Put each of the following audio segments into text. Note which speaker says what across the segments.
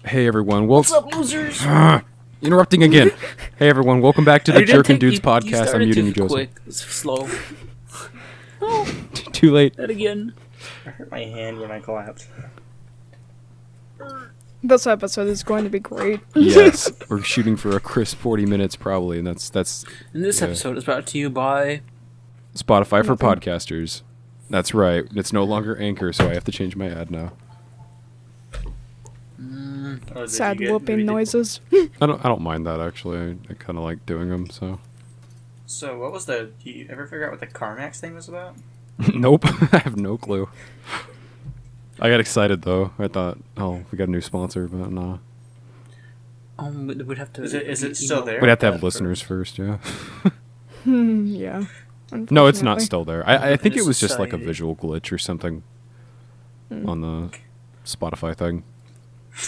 Speaker 1: Hey everyone,
Speaker 2: What's up, losers?
Speaker 1: Interrupting again. Hey everyone, welcome back to the Jerkin' Dudes podcast. I'm muting you, Joseph.
Speaker 2: Quick, slow.
Speaker 1: Too late.
Speaker 2: That again.
Speaker 3: I hurt my hand when I collapsed.
Speaker 4: This episode is going to be great.
Speaker 1: Yes, we're shooting for a crisp 40 minutes probably, and that's.
Speaker 2: And this episode is brought to you by
Speaker 1: Spotify for podcasters. That's right. It's no longer Anchor, so I have to change my ad now.
Speaker 4: Sad whooping noises.
Speaker 1: I don't mind that actually. I kind of like doing them. So.
Speaker 3: So what was do you ever figure out what the CarMax thing was about?
Speaker 1: Nope, I have no clue. I got excited though. I thought, oh, we got a new sponsor, but no.
Speaker 2: We'd have to.
Speaker 3: Is it still there?
Speaker 1: We'd have to have listeners first, yeah.
Speaker 4: Yeah.
Speaker 1: No, it's not still there. I think it
Speaker 2: It's
Speaker 1: was just like a
Speaker 2: society.
Speaker 1: visual glitch or something on the Spotify thing,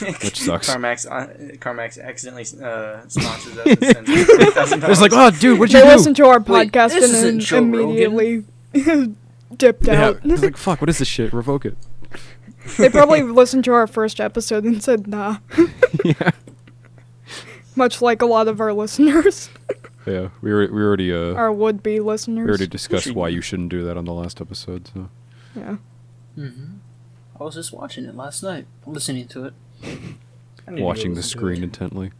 Speaker 1: which sucks.
Speaker 3: CarMax accidentally sponsors us. And sends $30,000.
Speaker 1: It's like, oh, dude, what'd you
Speaker 4: They
Speaker 1: do?
Speaker 4: listened to our
Speaker 2: Wait,
Speaker 4: podcast
Speaker 2: this
Speaker 4: and
Speaker 2: isn't
Speaker 4: then
Speaker 2: Joe
Speaker 4: immediately dipped
Speaker 1: Yeah,
Speaker 4: out.
Speaker 1: it's like, fuck, what is this shit? Revoke it.
Speaker 4: They probably listened to our first episode and said nah.
Speaker 1: Yeah.
Speaker 4: Much like a lot of our listeners.
Speaker 1: Yeah, we already
Speaker 4: Our would-be listeners.
Speaker 1: we already discussed why you shouldn't do that on the last episode. So
Speaker 4: Yeah.
Speaker 2: I was just watching it last night, listening to it.
Speaker 3: I need to go
Speaker 1: watching the
Speaker 3: listen to
Speaker 1: screen
Speaker 3: it.
Speaker 1: intently.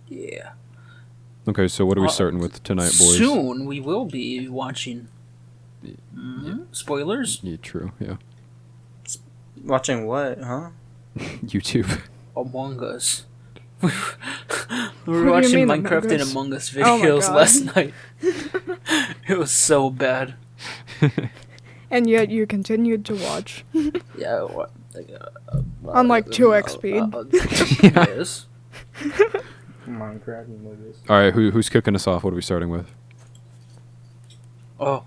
Speaker 2: Yeah.
Speaker 1: Okay, so what are we starting with tonight, boys?
Speaker 2: Soon we will be watching. Spoilers.
Speaker 1: Yeah, true. Yeah,
Speaker 3: Watching what, huh?
Speaker 1: YouTube.
Speaker 2: Among Us. We
Speaker 4: do
Speaker 2: were
Speaker 4: you
Speaker 2: watching
Speaker 4: mean,
Speaker 2: Minecraft
Speaker 4: Among
Speaker 2: and
Speaker 4: Us?
Speaker 2: Among Us
Speaker 4: Oh my
Speaker 2: videos
Speaker 4: God.
Speaker 2: last night. It was so bad.
Speaker 4: And yet you continued to watch.
Speaker 2: Yeah. What?
Speaker 4: On like 2x speed.
Speaker 2: Yes.
Speaker 3: Minecraft and movies.
Speaker 1: All right, who's kicking us off? What are we starting with?
Speaker 2: Oh.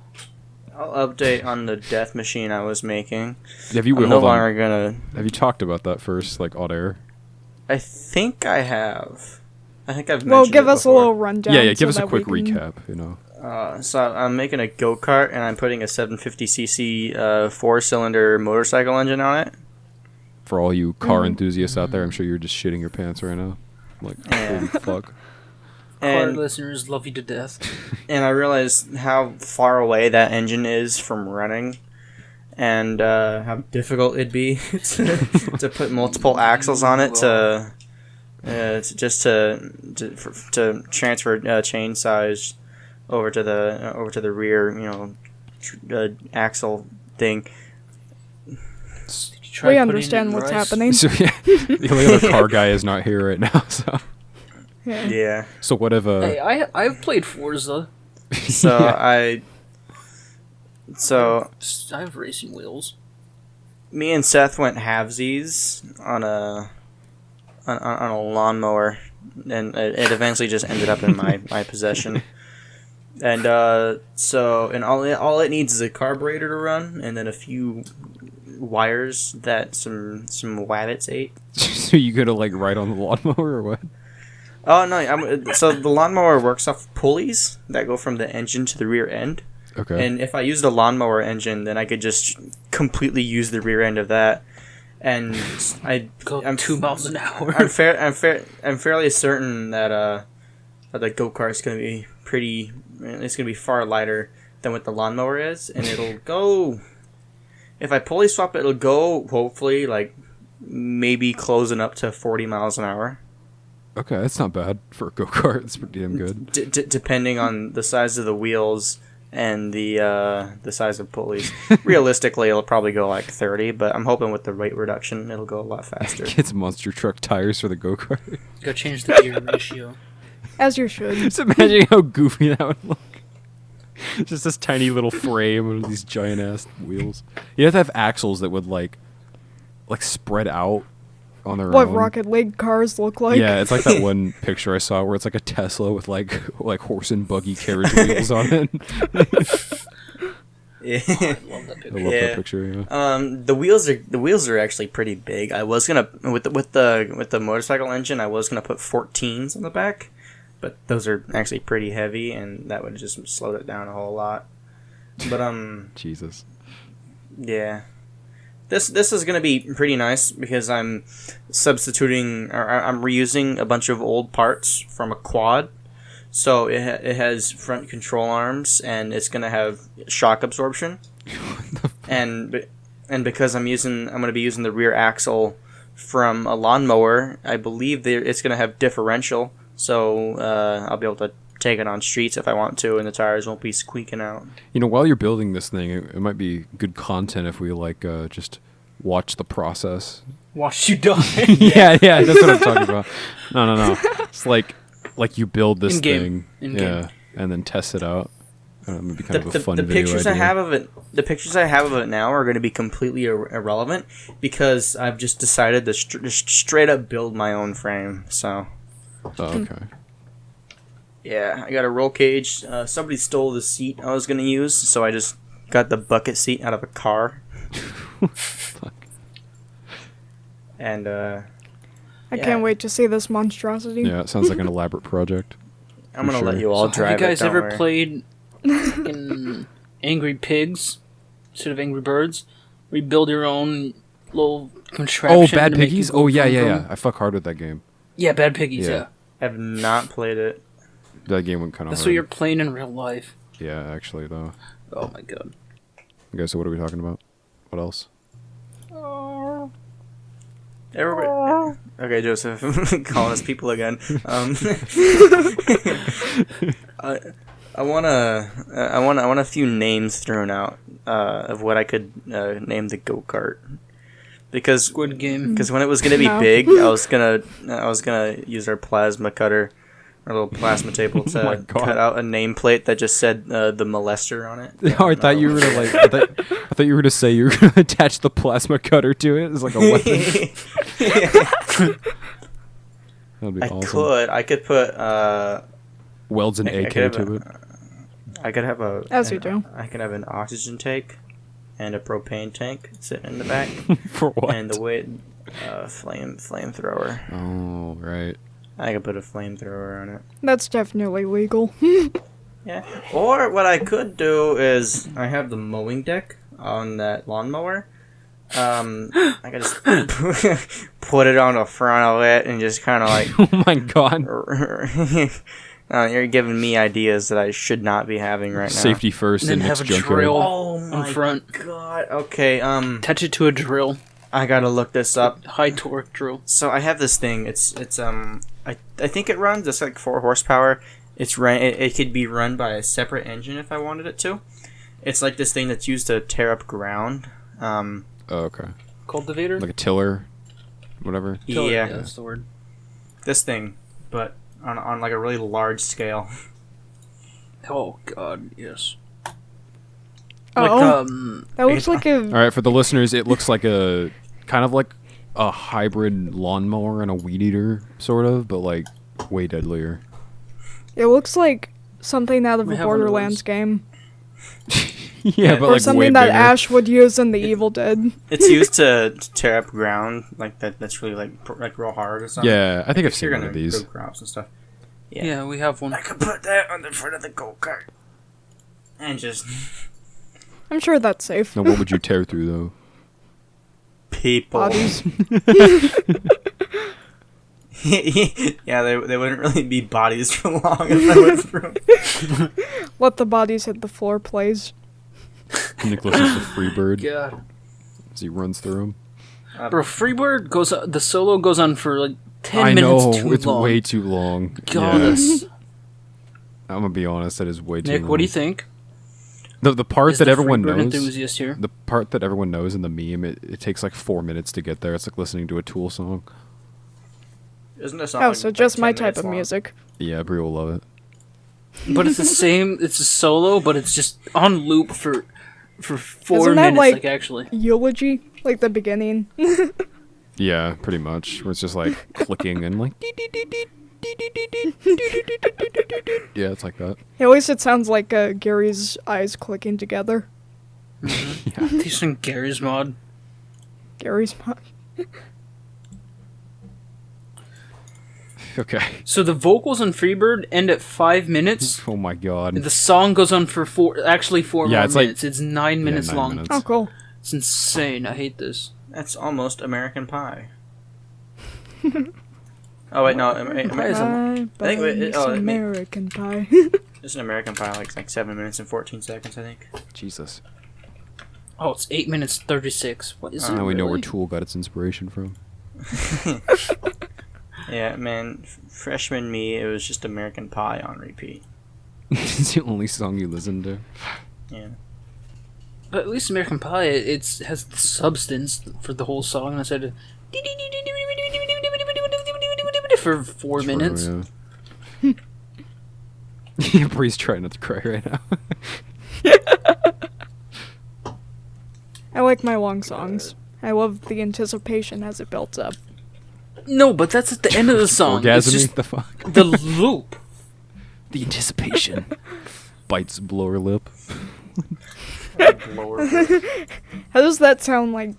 Speaker 3: I'll update on the death machine I was making.
Speaker 1: Have you
Speaker 3: I'm no
Speaker 1: hold on.
Speaker 3: longer gonna.
Speaker 1: Have you talked about that first, like on air?
Speaker 3: I think I have. I think I've mentioned
Speaker 4: Well, give
Speaker 3: it
Speaker 4: us a
Speaker 3: before.
Speaker 4: little rundown.
Speaker 1: Yeah,
Speaker 4: so
Speaker 1: give us a
Speaker 4: that
Speaker 1: quick
Speaker 4: we can-
Speaker 1: recap. You know.
Speaker 3: So I'm making a go-kart and I'm putting a 750cc 4-cylinder motorcycle engine on it.
Speaker 1: For all you car enthusiasts out there, I'm sure you're just shitting your pants right now. Like,
Speaker 3: Yeah.
Speaker 1: holy fuck.
Speaker 2: Car
Speaker 3: And,
Speaker 2: listeners love you to death.
Speaker 3: and I realized how far away that engine is from running and how difficult it'd be to put multiple axles on it to transfer chain size over to the rear, axle thing.
Speaker 2: Did you try
Speaker 4: We
Speaker 2: putting
Speaker 4: understand
Speaker 2: it in
Speaker 4: what's
Speaker 2: rice?
Speaker 4: happening.
Speaker 1: So yeah, the only other car guy is not here right now.
Speaker 4: Yeah.
Speaker 3: Yeah.
Speaker 1: So what if
Speaker 2: Hey, I've played Forza.
Speaker 3: So
Speaker 1: Yeah.
Speaker 2: I have racing wheels.
Speaker 3: Me and Seth went halvesies on a lawnmower, and it eventually just ended up in my possession. And all it needs is a carburetor to run, and then a few wires that some wabbits ate.
Speaker 1: so you gonna like ride on the lawnmower or what?
Speaker 3: Oh no! So the lawnmower works off pulleys that go from the engine to the rear end.
Speaker 1: Okay.
Speaker 3: And if I used a lawnmower engine, then I could just completely use the rear end of that. And
Speaker 2: I'm 2 miles an hour.
Speaker 3: I'm fairly certain that the go-kart's gonna be pretty. It's gonna be far lighter than what the lawnmower is, and it'll go. If I pulley swap it, it'll go hopefully like maybe closing up to 40 miles an hour.
Speaker 1: Okay, that's not bad for a go kart. It's pretty damn good.
Speaker 3: Depending on the size of the wheels and the size of pulleys. Realistically, it'll probably go like 30, but I'm hoping with the weight reduction, it'll go a lot faster.
Speaker 1: It's monster truck tires for the go kart.
Speaker 2: Go change the gear ratio.
Speaker 4: As you should.
Speaker 1: Just imagine how goofy that would look. Just this tiny little frame with these giant ass wheels. You have to have axles that would like spread out on their
Speaker 4: What
Speaker 1: own.
Speaker 4: Rocket League cars look like.
Speaker 1: Yeah, it's like that one picture I saw where it's like a Tesla with like horse and buggy carriage wheels on it.
Speaker 3: Yeah.
Speaker 2: Love that
Speaker 1: I
Speaker 2: picture.
Speaker 1: love
Speaker 3: Yeah.
Speaker 1: that picture. Yeah.
Speaker 3: The wheels are actually pretty big. I was gonna with the motorcycle engine, I was gonna put 14s on the back, but those are actually pretty heavy, and that would just slowed it down a whole lot. But
Speaker 1: Jesus.
Speaker 3: yeah. This is gonna be pretty nice because I'm substituting or I'm reusing a bunch of old parts from a quad. So it has front control arms and it's gonna have shock absorption. and because I'm gonna be using the rear axle from a lawnmower, I believe it's gonna have differential. So I'll be able to take it on streets if I want to, and the tires won't be squeaking out.
Speaker 1: You know, while you're building this thing, it might be good content if we like just watch the process.
Speaker 2: Watch you die.
Speaker 1: yeah, that's what I'm talking about. No. It's like you build this
Speaker 2: In-game.
Speaker 1: thing,
Speaker 2: In-game.
Speaker 1: and then test it out. Maybe kind of a fun
Speaker 3: the
Speaker 1: video
Speaker 3: pictures
Speaker 1: idea.
Speaker 3: the pictures I have of it now are going to be completely irrelevant because I've just decided to just straight up build my own frame. So.
Speaker 1: Oh, okay.
Speaker 3: Yeah, I got a roll cage. Somebody stole the seat I was going to use, so I just got the bucket seat out of a car.
Speaker 1: Fuck.
Speaker 3: And,
Speaker 4: I
Speaker 3: Yeah.
Speaker 4: can't wait to see this monstrosity.
Speaker 1: Yeah, it sounds like an elaborate project.
Speaker 3: I'm going to let
Speaker 1: Sure.
Speaker 3: you all
Speaker 2: So
Speaker 3: drive
Speaker 2: have you guys
Speaker 3: it, don't
Speaker 2: ever
Speaker 3: worry.
Speaker 2: played fucking Angry Pigs instead of Angry Birds? We build your own little contraption.
Speaker 1: Oh, Bad
Speaker 2: to make you
Speaker 1: Piggies?
Speaker 2: go
Speaker 1: Oh, yeah.
Speaker 2: vroom, vroom.
Speaker 1: I fuck hard with that game.
Speaker 2: Yeah, Bad Piggies,
Speaker 1: Yeah.
Speaker 2: yeah.
Speaker 3: I have not played it.
Speaker 1: That game went kind of
Speaker 2: That's
Speaker 1: hard.
Speaker 2: what you're playing in real life.
Speaker 1: Yeah, actually, though.
Speaker 2: Oh my god.
Speaker 1: Okay, so what are we talking about? What else?
Speaker 3: Everybody. Okay, Joseph, calling us people again. I want a few names thrown out of what I could name the go-kart. Because
Speaker 2: Squid Game.
Speaker 3: when it was gonna be
Speaker 4: No.
Speaker 3: big, I was gonna use our plasma cutter, our little plasma table
Speaker 1: Oh my
Speaker 3: to
Speaker 1: God.
Speaker 3: cut out a nameplate that just said the molester on it.
Speaker 1: Oh, I thought you were gonna like. I thought you were gonna say you were gonna attach the plasma cutter to it. It's like a weapon. That'd be awesome.
Speaker 3: I could put
Speaker 1: Welds an
Speaker 3: I
Speaker 1: AK
Speaker 3: could have
Speaker 1: to
Speaker 3: a-
Speaker 1: it.
Speaker 3: I could have
Speaker 4: As you do.
Speaker 3: I could have an oxygen tank and a propane tank sitting in the back,
Speaker 1: For what?
Speaker 3: and the weight flamethrower.
Speaker 1: Oh, right.
Speaker 3: I could put a flamethrower on it.
Speaker 4: That's definitely legal.
Speaker 3: Yeah. Or what I could do is I have the mowing deck on that lawnmower. I could just put it on the front of it and just kind of like.
Speaker 1: Oh my god.
Speaker 3: You're giving me ideas that I should not be having right now.
Speaker 1: Safety first
Speaker 2: And
Speaker 1: and
Speaker 2: then
Speaker 1: it's
Speaker 2: have a
Speaker 1: junkyard.
Speaker 2: drill.
Speaker 3: Oh my
Speaker 2: front.
Speaker 3: god. Okay.
Speaker 2: Attach it to a drill.
Speaker 3: I gotta look this up.
Speaker 2: High torque drill.
Speaker 3: So I have this thing. It's I think it runs. It's like 4 horsepower. It could be run by a separate engine if I wanted it to. It's like this thing that's used to tear up ground.
Speaker 1: Oh, okay.
Speaker 2: Cultivator?
Speaker 1: Like a tiller, whatever.
Speaker 2: Tiller,
Speaker 3: Yeah,
Speaker 2: that's the word.
Speaker 3: this thing, but on like a really large scale.
Speaker 2: Oh god, yes.
Speaker 4: Oh,
Speaker 2: Like,
Speaker 4: that looks like
Speaker 1: All
Speaker 4: a.
Speaker 1: right, for the listeners, it looks like a kind of like a hybrid lawnmower and a weed eater, sort of, but like way deadlier.
Speaker 4: It looks like something out of
Speaker 2: We
Speaker 4: a
Speaker 2: have one of
Speaker 4: Borderlands
Speaker 2: those.
Speaker 4: game,
Speaker 1: Yeah, but
Speaker 4: or
Speaker 1: like way
Speaker 4: something that
Speaker 1: bigger.
Speaker 4: Ash would use in The Evil Dead.
Speaker 3: It's used to tear up ground like that. That's really like real hard or something.
Speaker 1: Yeah, I think I've
Speaker 3: If
Speaker 1: seen
Speaker 3: you're
Speaker 1: one
Speaker 3: gonna
Speaker 1: of these.
Speaker 3: grow crops and stuff.
Speaker 2: yeah, we have one.
Speaker 3: I could put that on the front of the go-kart and just
Speaker 4: I'm sure that's safe.
Speaker 1: Now, what would you tear through though?
Speaker 3: people.
Speaker 4: Bodies.
Speaker 3: Yeah, they wouldn't really be bodies for long if I went through.
Speaker 4: Let the bodies hit the floor, please.
Speaker 1: Nicholas is the free bird
Speaker 2: God.
Speaker 1: as he runs through them.
Speaker 2: Bro, Freebird goes. The solo goes on for like 10
Speaker 1: I
Speaker 2: minutes
Speaker 1: know
Speaker 2: too
Speaker 1: it's
Speaker 2: long.
Speaker 1: way too long.
Speaker 2: God,
Speaker 1: Yeah.
Speaker 2: this-
Speaker 1: I'm gonna be honest, that is way too
Speaker 2: Nick,
Speaker 1: long.
Speaker 2: what do you think?
Speaker 1: The part
Speaker 2: Is
Speaker 1: that
Speaker 2: the
Speaker 1: everyone
Speaker 2: Freebird
Speaker 1: knows.
Speaker 2: enthusiast here?
Speaker 1: The part that everyone knows in the meme, it takes like 4 minutes to get there. It's like listening to a Tool song.
Speaker 3: Isn't this song
Speaker 4: Oh,
Speaker 3: like-
Speaker 4: so
Speaker 3: like
Speaker 4: just
Speaker 3: 10
Speaker 4: my type
Speaker 3: minutes
Speaker 4: of
Speaker 3: long?
Speaker 4: music.
Speaker 1: Yeah, Brie will love it.
Speaker 2: But it's the same. It's a solo, but it's just on loop for 4
Speaker 4: Isn't that
Speaker 2: minutes.
Speaker 4: like-
Speaker 2: Actually,
Speaker 4: Eulogy, like the beginning.
Speaker 1: Yeah, pretty much. Where it's just like clicking and like. Yeah, it's like that.
Speaker 4: At least it sounds like Gary's eyes clicking together.
Speaker 2: decent Gary's mod.
Speaker 4: Gary's mod.
Speaker 1: Okay.
Speaker 2: So the vocals on Freebird end at 5 minutes.
Speaker 1: Oh my god.
Speaker 2: The song goes on for 4
Speaker 1: Yeah,
Speaker 2: more
Speaker 1: it's like-
Speaker 2: minutes. It's 9 minutes
Speaker 1: 9
Speaker 2: long.
Speaker 1: minutes.
Speaker 4: Oh, cool.
Speaker 2: It's insane. I hate this.
Speaker 3: That's almost American Pie. Oh wait, no.
Speaker 2: Pie is a-
Speaker 3: I think
Speaker 4: it's American Pie.
Speaker 3: it's an American Pie, like 7 minutes and 14 seconds, I think.
Speaker 1: Jesus.
Speaker 2: Oh, it's 8 minutes 36. What is it?
Speaker 1: Now we know where
Speaker 2: really?
Speaker 1: Tool got its inspiration from.
Speaker 3: Yeah, man. Freshman me, it was just American Pie on repeat.
Speaker 1: It's the only song you listen to.
Speaker 3: Yeah.
Speaker 2: But at least American Pie, it has the substance for the whole song instead of for 4 minutes.
Speaker 1: Yeah. Yeah, Bree's trying not to cry right now.
Speaker 4: I like my long songs. I love the anticipation as it builds up.
Speaker 2: No, but that's at the end of the song. It's
Speaker 1: Orgasming
Speaker 2: just
Speaker 1: the fuck.
Speaker 2: the loop.
Speaker 1: The anticipation. Bites blower lip.
Speaker 4: How does that sound like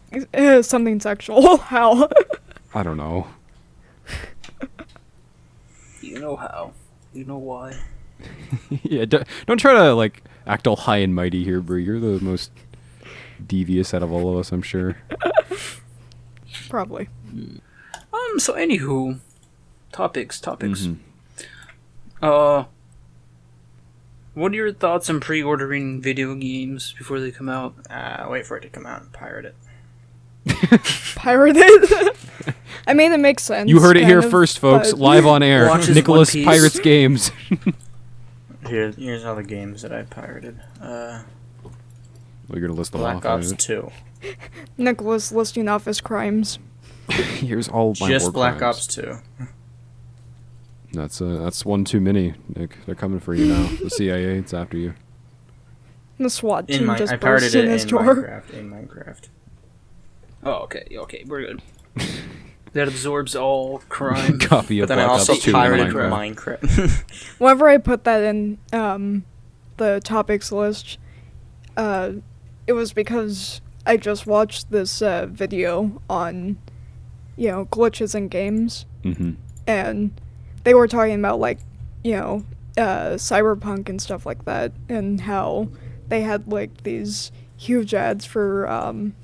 Speaker 4: something sexual? How?
Speaker 1: I don't know.
Speaker 2: You know how. You know why.
Speaker 1: Yeah, don't try to like act all high and mighty here, Bree. You're the most devious out of all of us, I'm sure.
Speaker 4: Probably.
Speaker 2: So anywho, topics.
Speaker 1: Mhm.
Speaker 2: What are your thoughts on pre-ordering video games before they come out?
Speaker 3: Wait for it to come out and pirate it.
Speaker 4: Pirated? I mean, it makes sense.
Speaker 1: You heard it here
Speaker 4: kind of,
Speaker 1: first, folks.
Speaker 4: but-
Speaker 1: Live on air.
Speaker 2: Watches
Speaker 1: Nicholas
Speaker 2: One Piece.
Speaker 1: Pirates Games.
Speaker 3: Here's all the games that I pirated.
Speaker 1: We're gonna list them
Speaker 3: Black
Speaker 1: off.
Speaker 3: Ops
Speaker 1: right?
Speaker 3: 2.
Speaker 4: Nicholas listing off his crimes.
Speaker 1: Here's all my
Speaker 3: Just
Speaker 1: war
Speaker 3: Black
Speaker 1: crimes.
Speaker 3: Ops 2.
Speaker 1: That's one too many, Nick. They're coming for you now. The CIA, it's after you.
Speaker 4: The SWAT
Speaker 3: In
Speaker 4: team
Speaker 3: I
Speaker 4: just
Speaker 3: pirated
Speaker 4: burst
Speaker 3: it
Speaker 4: in his
Speaker 3: in
Speaker 4: door.
Speaker 3: Minecraft. In Minecraft.
Speaker 2: Oh, okay, we're good. That absorbs all crime.
Speaker 1: Copy
Speaker 3: But
Speaker 1: of
Speaker 3: then I
Speaker 1: Black
Speaker 3: also
Speaker 1: Ops 2 in
Speaker 3: pirated
Speaker 1: Minecraft.
Speaker 3: Minecraft.
Speaker 4: Whenever I put that in the topics list, it was because I just watched this video on, glitches in games,
Speaker 1: Mm-hmm.
Speaker 4: and they were talking about cyberpunk and stuff like that, and how they had like these huge ads for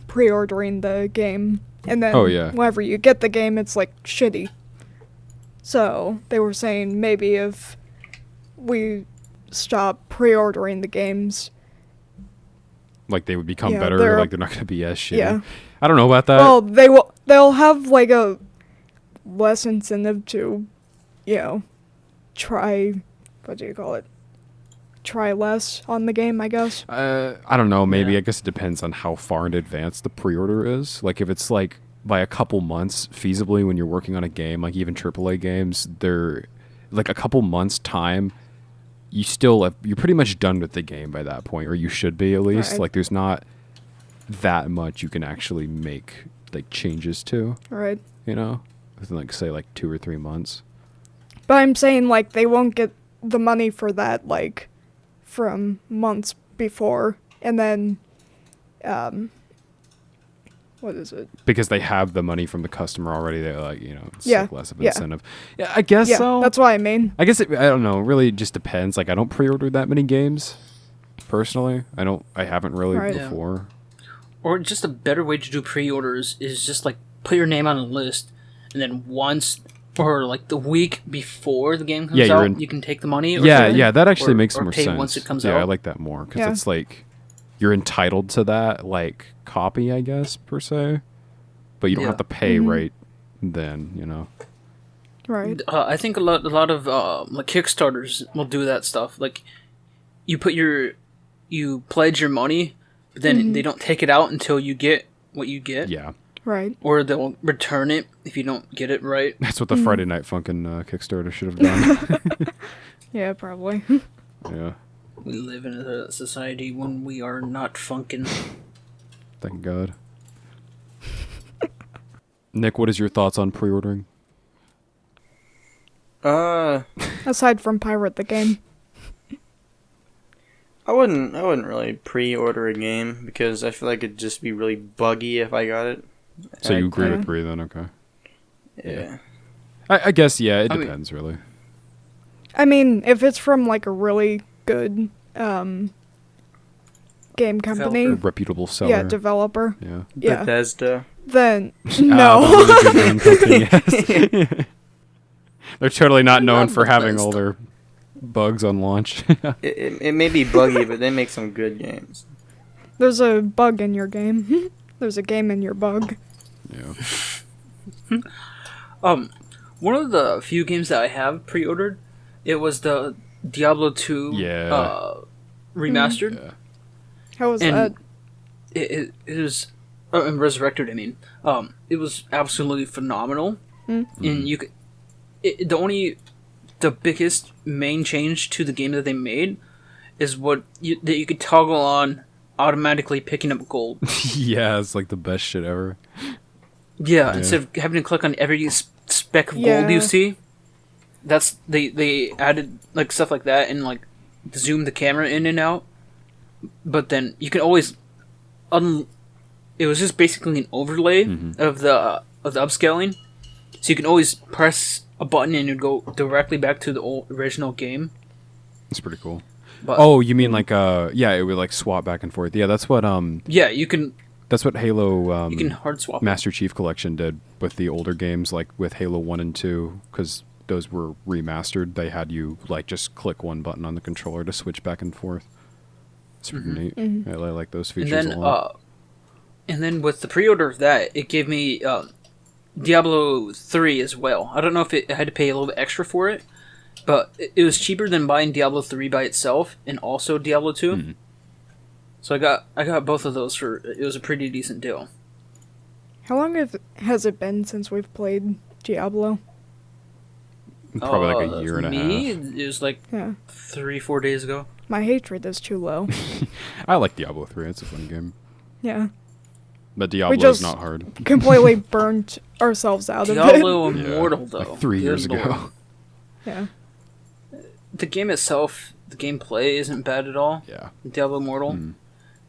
Speaker 4: pre-ordering the game, and then
Speaker 1: Oh, yeah.
Speaker 4: whenever you get the game, it's like shitty. So they were saying maybe if we stop pre-ordering the games,
Speaker 1: Like they would become
Speaker 4: Yeah,
Speaker 1: better,
Speaker 4: they're-
Speaker 1: like they're not gonna be as shitty.
Speaker 4: Yeah.
Speaker 1: I don't know about that.
Speaker 4: well, they'll have like a less incentive to, try, what do you call it? Try less on the game, I guess.
Speaker 1: I don't know. Maybe
Speaker 2: Yeah.
Speaker 1: I guess it depends on how far in advance the pre-order is. Like if it's like by a couple months, feasibly when you're working on a game, like even AAA games, they're like a couple months time. You're pretty much done with the game by that point, or you should be at least.
Speaker 4: Right.
Speaker 1: Like there's not that much you can actually make like changes to,
Speaker 4: Right.
Speaker 1: within like say like 2 or 3 months.
Speaker 4: But I'm saying, like, they won't get the money for that, like, from months before. And then, what is it?
Speaker 1: Because they have the money from the customer already. They're like, it's
Speaker 4: Yeah,
Speaker 1: like less of an
Speaker 4: yeah.
Speaker 1: incentive. Yeah, I guess
Speaker 4: Yeah,
Speaker 1: so.
Speaker 4: that's what I mean.
Speaker 1: I guess I don't know. It really just depends. Like I don't pre-order that many games, personally. I haven't really
Speaker 4: Right.
Speaker 2: Yeah.
Speaker 1: before.
Speaker 2: Or just a better way to do pre-orders is just like put your name on a list, and then once or like the week before the game comes
Speaker 1: Yeah, you're
Speaker 2: out,
Speaker 1: in-
Speaker 2: you can take the money. Or
Speaker 1: Yeah,
Speaker 2: something,
Speaker 1: yeah, that actually
Speaker 2: or-
Speaker 1: makes
Speaker 2: or
Speaker 1: more
Speaker 2: pay
Speaker 1: sense.
Speaker 2: once it comes
Speaker 1: yeah,
Speaker 2: out.
Speaker 1: I like that more because
Speaker 4: Yeah.
Speaker 1: it's like you're entitled to that like copy, I guess per se, but you don't
Speaker 2: Yeah.
Speaker 1: have to pay
Speaker 4: Mhm.
Speaker 1: right then.
Speaker 4: Right.
Speaker 2: I think a lot of like Kickstarters will do that stuff. Like you pledge your money, but then they don't take it out until you get what you get.
Speaker 1: Yeah,
Speaker 4: Right.
Speaker 2: Or they'll return it if you don't get it right.
Speaker 1: that's what the Friday Night Funkin' Kickstarter should have done.
Speaker 4: Yeah, probably.
Speaker 1: Yeah,
Speaker 2: We live in a society when we are not funkin'.
Speaker 1: thank God. Nick, what is your thoughts on pre-ordering?
Speaker 4: Aside from pirate the game.
Speaker 3: I wouldn't really pre-order a game because I feel like it'd just be really buggy if I got it.
Speaker 1: So you agree
Speaker 4: Yeah.
Speaker 1: with Bree then? Okay.
Speaker 3: Yeah.
Speaker 1: I guess yeah. It
Speaker 2: I mean-
Speaker 1: depends really.
Speaker 4: I mean, if it's from, like, a really good, game company,
Speaker 2: Developer.
Speaker 1: reputable seller.
Speaker 4: yeah, developer,
Speaker 1: Yeah.
Speaker 4: yeah,
Speaker 3: Bethesda.
Speaker 4: then
Speaker 1: Ah,
Speaker 4: no.
Speaker 1: the really good game company, yes. They're totally not
Speaker 2: I
Speaker 1: known
Speaker 2: love
Speaker 1: for having all
Speaker 2: Bethesda.
Speaker 1: their bugs on launch.
Speaker 3: It may be buggy, but they make some good games.
Speaker 4: There's a bug in your game. There's a game in your bug.
Speaker 1: Yeah.
Speaker 2: One of the few games that I have pre-ordered, it was the Diablo 2
Speaker 1: Yeah.
Speaker 2: remastered.
Speaker 1: Yeah.
Speaker 4: How was
Speaker 2: And
Speaker 4: that?
Speaker 2: it was and resurrected. I mean, it was absolutely phenomenal. And you could the biggest main change to the game that they made is that you could toggle on automatically picking up gold.
Speaker 1: Yeah, it's like the best shit ever.
Speaker 2: Yeah, instead of having to click on every speck of gold you
Speaker 4: Yeah.
Speaker 2: see, they added like stuff like that and like zoom the camera in and out. But then you can always it was just basically an overlay of the upscaling, so you can always press a button and it go directly back to the original game.
Speaker 1: It's pretty cool.
Speaker 2: But
Speaker 1: Oh, you mean like yeah, it would like swap back and forth. Yeah, that's what
Speaker 2: yeah, you can
Speaker 1: Halo
Speaker 2: hard swap it.
Speaker 1: Master Chief Collection did with the older games, like with Halo 1 and 2, because those were remastered. They had you like just click one button on the controller to switch back and forth. It's pretty neat. I like those
Speaker 2: And
Speaker 1: features
Speaker 2: then
Speaker 1: a lot.
Speaker 2: and then with the pre-order of that, it gave me Diablo 3 as well. I don't know if I had to pay a little bit extra for it, but it was cheaper than buying Diablo 3 by itself and also Diablo 2. So I got both of those for it was a pretty decent deal.
Speaker 4: How long has it been since we've played Diablo?
Speaker 1: Probably like a year and a
Speaker 2: me,
Speaker 1: half.
Speaker 2: it was like
Speaker 4: Yeah.
Speaker 2: 3-4 days ago.
Speaker 4: My hatred is too low.
Speaker 1: I like Diablo 3. It's a fun game.
Speaker 4: Yeah.
Speaker 1: But Diablo's
Speaker 4: just-
Speaker 1: not hard.
Speaker 4: Completely burnt ourselves out of it.
Speaker 2: Diablo
Speaker 1: Yeah,
Speaker 2: Immortal though,
Speaker 1: like 3
Speaker 2: Good
Speaker 1: years
Speaker 2: lord.
Speaker 1: ago.
Speaker 4: Yeah.
Speaker 2: The game itself, the gameplay isn't bad at all.
Speaker 1: Yeah.
Speaker 2: Diablo Immortal,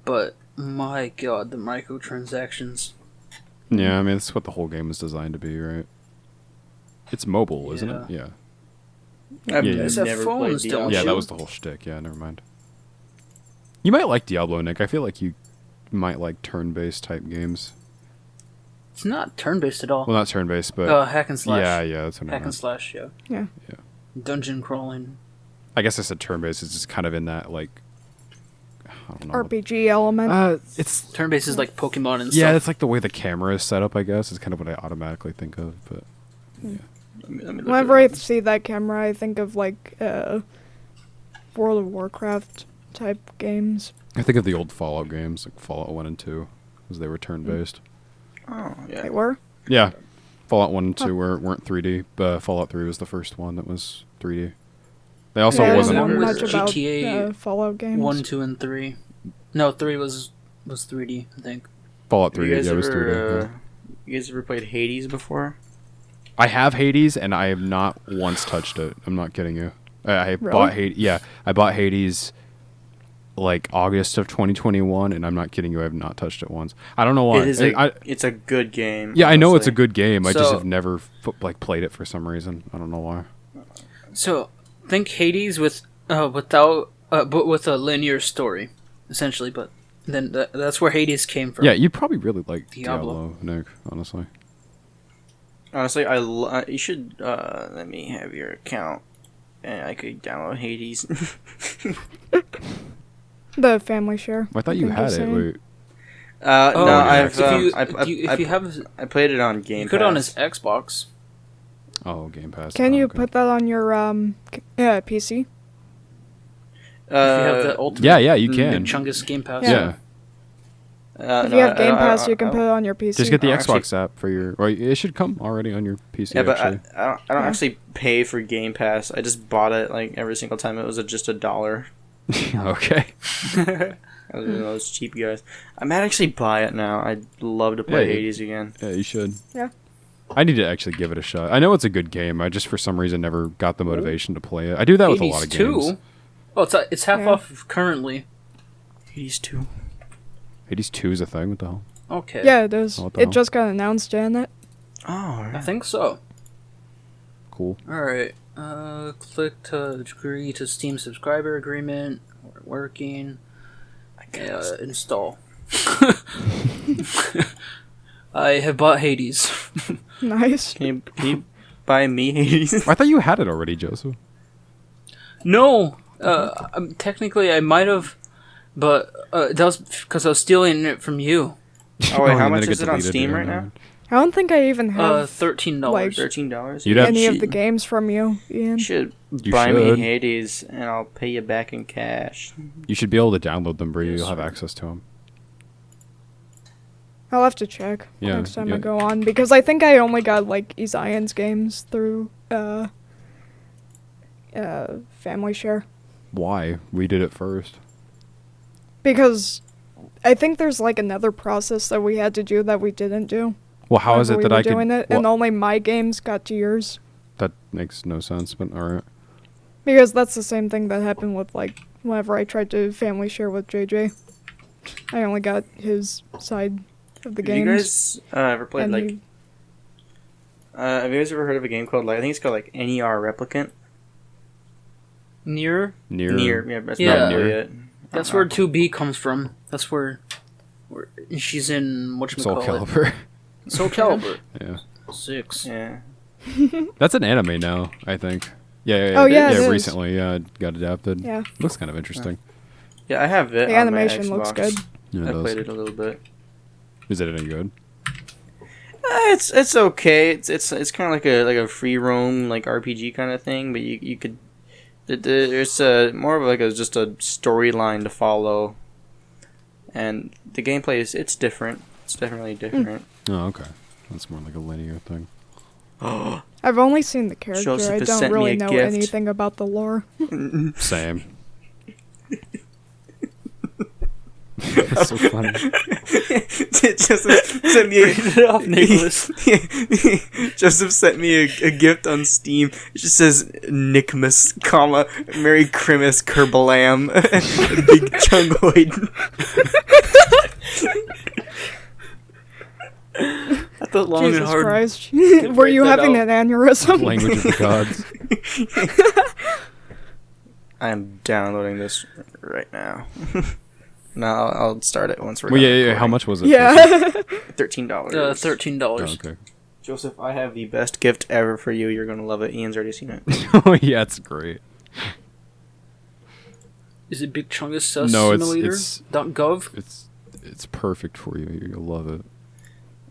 Speaker 2: but my god, the microtransactions.
Speaker 1: Yeah, I mean, that's what the whole game is designed to be, right? It's mobile, isn't it?
Speaker 2: Yeah.
Speaker 1: Yeah.
Speaker 3: I've
Speaker 1: Yeah,
Speaker 2: It's a
Speaker 3: never
Speaker 2: phones,
Speaker 3: played
Speaker 2: don't
Speaker 3: Diablo.
Speaker 1: Yeah,
Speaker 2: you?
Speaker 1: that was the whole shtick. Yeah, never mind. You might like Diablo, Nick. I feel like you might like turn-based type games.
Speaker 2: It's not turn-based at all.
Speaker 1: Well, not turn-based, but
Speaker 2: Hack and slash.
Speaker 1: yeah, that's what I
Speaker 2: Hack and
Speaker 1: meant.
Speaker 2: slash, yeah.
Speaker 4: Yeah.
Speaker 2: Dungeon crawling.
Speaker 1: I guess I said turn-based. It's just kind of in that like, I don't know.
Speaker 4: RPG element.
Speaker 1: It's
Speaker 2: Turn-based is like Pokemon and
Speaker 1: yeah,
Speaker 2: stuff.
Speaker 1: it's like the way the camera is set up. I guess is kind of what I automatically think of. But
Speaker 3: Let me look
Speaker 4: Whenever
Speaker 3: it
Speaker 4: I see that camera, I think of like World of Warcraft type games.
Speaker 1: I think of the old Fallout games, like Fallout 1 and 2, because they were turn-based.
Speaker 3: up. Oh, yeah.
Speaker 4: They were?
Speaker 1: Yeah, Fallout 1 and 2 weren't 3D, but Fallout 3 was the first one that was 3D. They also
Speaker 4: Yeah, I
Speaker 1: wasn't.
Speaker 4: don't know
Speaker 2: Remember
Speaker 4: much about
Speaker 2: GTA
Speaker 4: Fallout games.
Speaker 2: 1, 2, and 3. No, 3 was 3D, I think.
Speaker 1: Fallout
Speaker 3: You
Speaker 1: 3D,
Speaker 3: guys
Speaker 1: yeah, was 3D.
Speaker 3: ever,
Speaker 1: yeah.
Speaker 3: you guys ever played Hades before?
Speaker 1: I have Hades, and I have not once touched it. I'm not kidding you. I
Speaker 4: Really?
Speaker 1: bought Hades. Yeah, I bought Hades like August of 2021, and I'm not kidding you. I have not touched it once. I don't know why.
Speaker 3: It is it's a good game.
Speaker 1: yeah, I know it's a
Speaker 3: honestly.
Speaker 1: good game. I just
Speaker 2: So-
Speaker 1: have never played it for some reason. I don't know why.
Speaker 2: So, think Hades without but with a linear story, essentially. But then that's where Hades came from.
Speaker 1: Yeah, you'd probably really like
Speaker 2: Diablo.
Speaker 1: Diablo, Nick. Honestly.
Speaker 3: Honestly, you should let me have your account, and I could download Hades.
Speaker 4: The family share.
Speaker 1: I thought you
Speaker 4: think
Speaker 1: had
Speaker 4: you're
Speaker 1: it.
Speaker 4: saying.
Speaker 1: Wait.
Speaker 3: No,
Speaker 1: yeah.
Speaker 3: I've
Speaker 2: If you have,
Speaker 3: I played it on Game
Speaker 2: you
Speaker 3: Pass.
Speaker 2: could on his Xbox.
Speaker 1: Oh, Game Pass.
Speaker 4: Can
Speaker 1: Oh,
Speaker 4: you
Speaker 1: okay.
Speaker 4: put that on your PC?
Speaker 2: If you have the ultimate,
Speaker 1: Yeah, you
Speaker 2: the
Speaker 1: can.
Speaker 2: Chungus Game Pass.
Speaker 1: Yeah.
Speaker 4: If you have Game Pass, you can put it on your PC.
Speaker 1: Just get the
Speaker 3: Oh,
Speaker 1: Xbox app for your. Or it should come already on your PC.
Speaker 3: Yeah, but
Speaker 1: actually.
Speaker 3: I don't actually pay for Game Pass. I just bought it like every single time. It was just $1.
Speaker 1: Okay.
Speaker 3: I was one of those cheap guys. I might actually buy it now. I'd love to play
Speaker 1: Yeah,
Speaker 3: Hades again.
Speaker 1: Yeah, you should.
Speaker 4: Yeah.
Speaker 1: I need to actually give it a shot. I know it's a good game. I just for some reason never got the motivation to play it. I do that with a lot of games.
Speaker 2: 2? Oh, it's half
Speaker 4: Yeah.
Speaker 2: off currently.
Speaker 3: Hades 2.
Speaker 1: Hades 2 is a thing. What the hell?
Speaker 2: Okay.
Speaker 4: Yeah, it is.
Speaker 1: Oh, what the
Speaker 4: It
Speaker 1: hell?
Speaker 4: just got announced, didn't it?
Speaker 3: Oh,
Speaker 2: I think so.
Speaker 1: Cool.
Speaker 2: Alright. Click to agree to Steam subscriber agreement. We're working.
Speaker 3: I
Speaker 2: Install. I have bought Hades.
Speaker 4: Nice.
Speaker 3: Can you buy me Hades?
Speaker 1: I thought you had it already, Joseph.
Speaker 2: No, technically I might have, but that was because I was stealing it from you.
Speaker 3: Oh wait, how
Speaker 1: and then
Speaker 3: much is
Speaker 1: gets
Speaker 3: it on
Speaker 1: deleted,
Speaker 3: Steam
Speaker 1: yeah,
Speaker 3: right
Speaker 1: no.
Speaker 3: now?
Speaker 4: I don't think I even have
Speaker 2: $13.
Speaker 4: like,
Speaker 3: $13.
Speaker 1: You'd have-
Speaker 4: any of
Speaker 3: should-
Speaker 4: the games from you, Ian.
Speaker 3: You should
Speaker 1: You
Speaker 3: buy
Speaker 1: should.
Speaker 3: me Hades, and I'll pay you back in cash.
Speaker 1: You should be able to download them, Bree.
Speaker 3: Yes,
Speaker 1: You'll have
Speaker 3: sir.
Speaker 1: access to them.
Speaker 4: I'll have to check
Speaker 1: Yeah,
Speaker 4: next time
Speaker 1: yeah.
Speaker 4: I go on because I think I only got like Zion's games through Family Share
Speaker 1: Why? We did it first.
Speaker 4: because I think there's like another process that we had to do that we didn't do.
Speaker 1: Well, how is it
Speaker 4: whenever we
Speaker 1: that
Speaker 4: were
Speaker 1: I could?
Speaker 4: doing it,
Speaker 1: well,
Speaker 4: and only my games got to yours?
Speaker 1: that makes no sense, but all right.
Speaker 4: Because that's the same thing that happened with like whenever I tried to Family Share with JJ. I only got his side of the
Speaker 3: Have you
Speaker 4: games.
Speaker 3: guys ever played
Speaker 4: and
Speaker 3: like?
Speaker 4: he-
Speaker 3: Have you guys ever heard of a game called like I think it's called like NER Replicant?
Speaker 2: Near.
Speaker 1: Near.
Speaker 3: Yeah, that's
Speaker 2: Yeah.
Speaker 3: probably it.
Speaker 2: That's where 2B comes from. That's where she's in
Speaker 1: Soul
Speaker 2: whatchamacallit.
Speaker 1: Calibur.
Speaker 2: Soul Calibur.
Speaker 1: Yeah.
Speaker 2: 6.
Speaker 3: Yeah.
Speaker 1: That's an anime now, I think. Yeah.
Speaker 4: Oh, yeah, it is.
Speaker 1: Recently, it got adapted.
Speaker 4: Yeah,
Speaker 1: Looks kind of interesting.
Speaker 3: Yeah, I have it.
Speaker 4: the
Speaker 3: on my
Speaker 4: animation looks
Speaker 3: Xbox.
Speaker 4: good.
Speaker 1: Yeah, it
Speaker 3: I
Speaker 1: does.
Speaker 3: played it a little bit.
Speaker 1: Is it any good?
Speaker 3: It's okay. It's kind of like a free roam like RPG kind of thing, but you could there's more of like just a storyline to follow, and the gameplay it's different. It's definitely different.
Speaker 1: Oh, okay. That's more like a linear thing.
Speaker 4: I've only seen the character.
Speaker 3: Joseph
Speaker 4: I
Speaker 3: has
Speaker 4: don't
Speaker 3: sent me
Speaker 4: really
Speaker 3: a
Speaker 4: know
Speaker 3: gift.
Speaker 4: anything about the lore.
Speaker 1: Same. That's so funny.
Speaker 3: Joseph sent me
Speaker 2: Read it off, Nicholas.
Speaker 3: Joseph sent me a gift on Steam. It just says Nickmas, comma Merry Christmas Kerbalam, Big Chungoid.
Speaker 2: I thought long and
Speaker 4: Jesus
Speaker 2: hard.
Speaker 4: Christ. Were
Speaker 2: write
Speaker 4: you
Speaker 2: that
Speaker 4: having
Speaker 2: out.
Speaker 4: an aneurysm?
Speaker 1: Language of the gods.
Speaker 3: I am downloading this right now. No, I'll start it once we're
Speaker 1: Well,
Speaker 3: done
Speaker 1: yeah. How
Speaker 3: recording.
Speaker 1: much was it?
Speaker 4: Yeah.
Speaker 3: $13.
Speaker 2: $13.
Speaker 1: Oh, okay.
Speaker 3: Joseph, I have the best gift ever for you. You're gonna love it. Ian's already seen it.
Speaker 1: Oh, yeah, it's great.
Speaker 2: Is it Big Chungus
Speaker 1: No,
Speaker 2: Simulator?
Speaker 1: it's-
Speaker 2: .gov?
Speaker 1: It's perfect for you. You'll love it.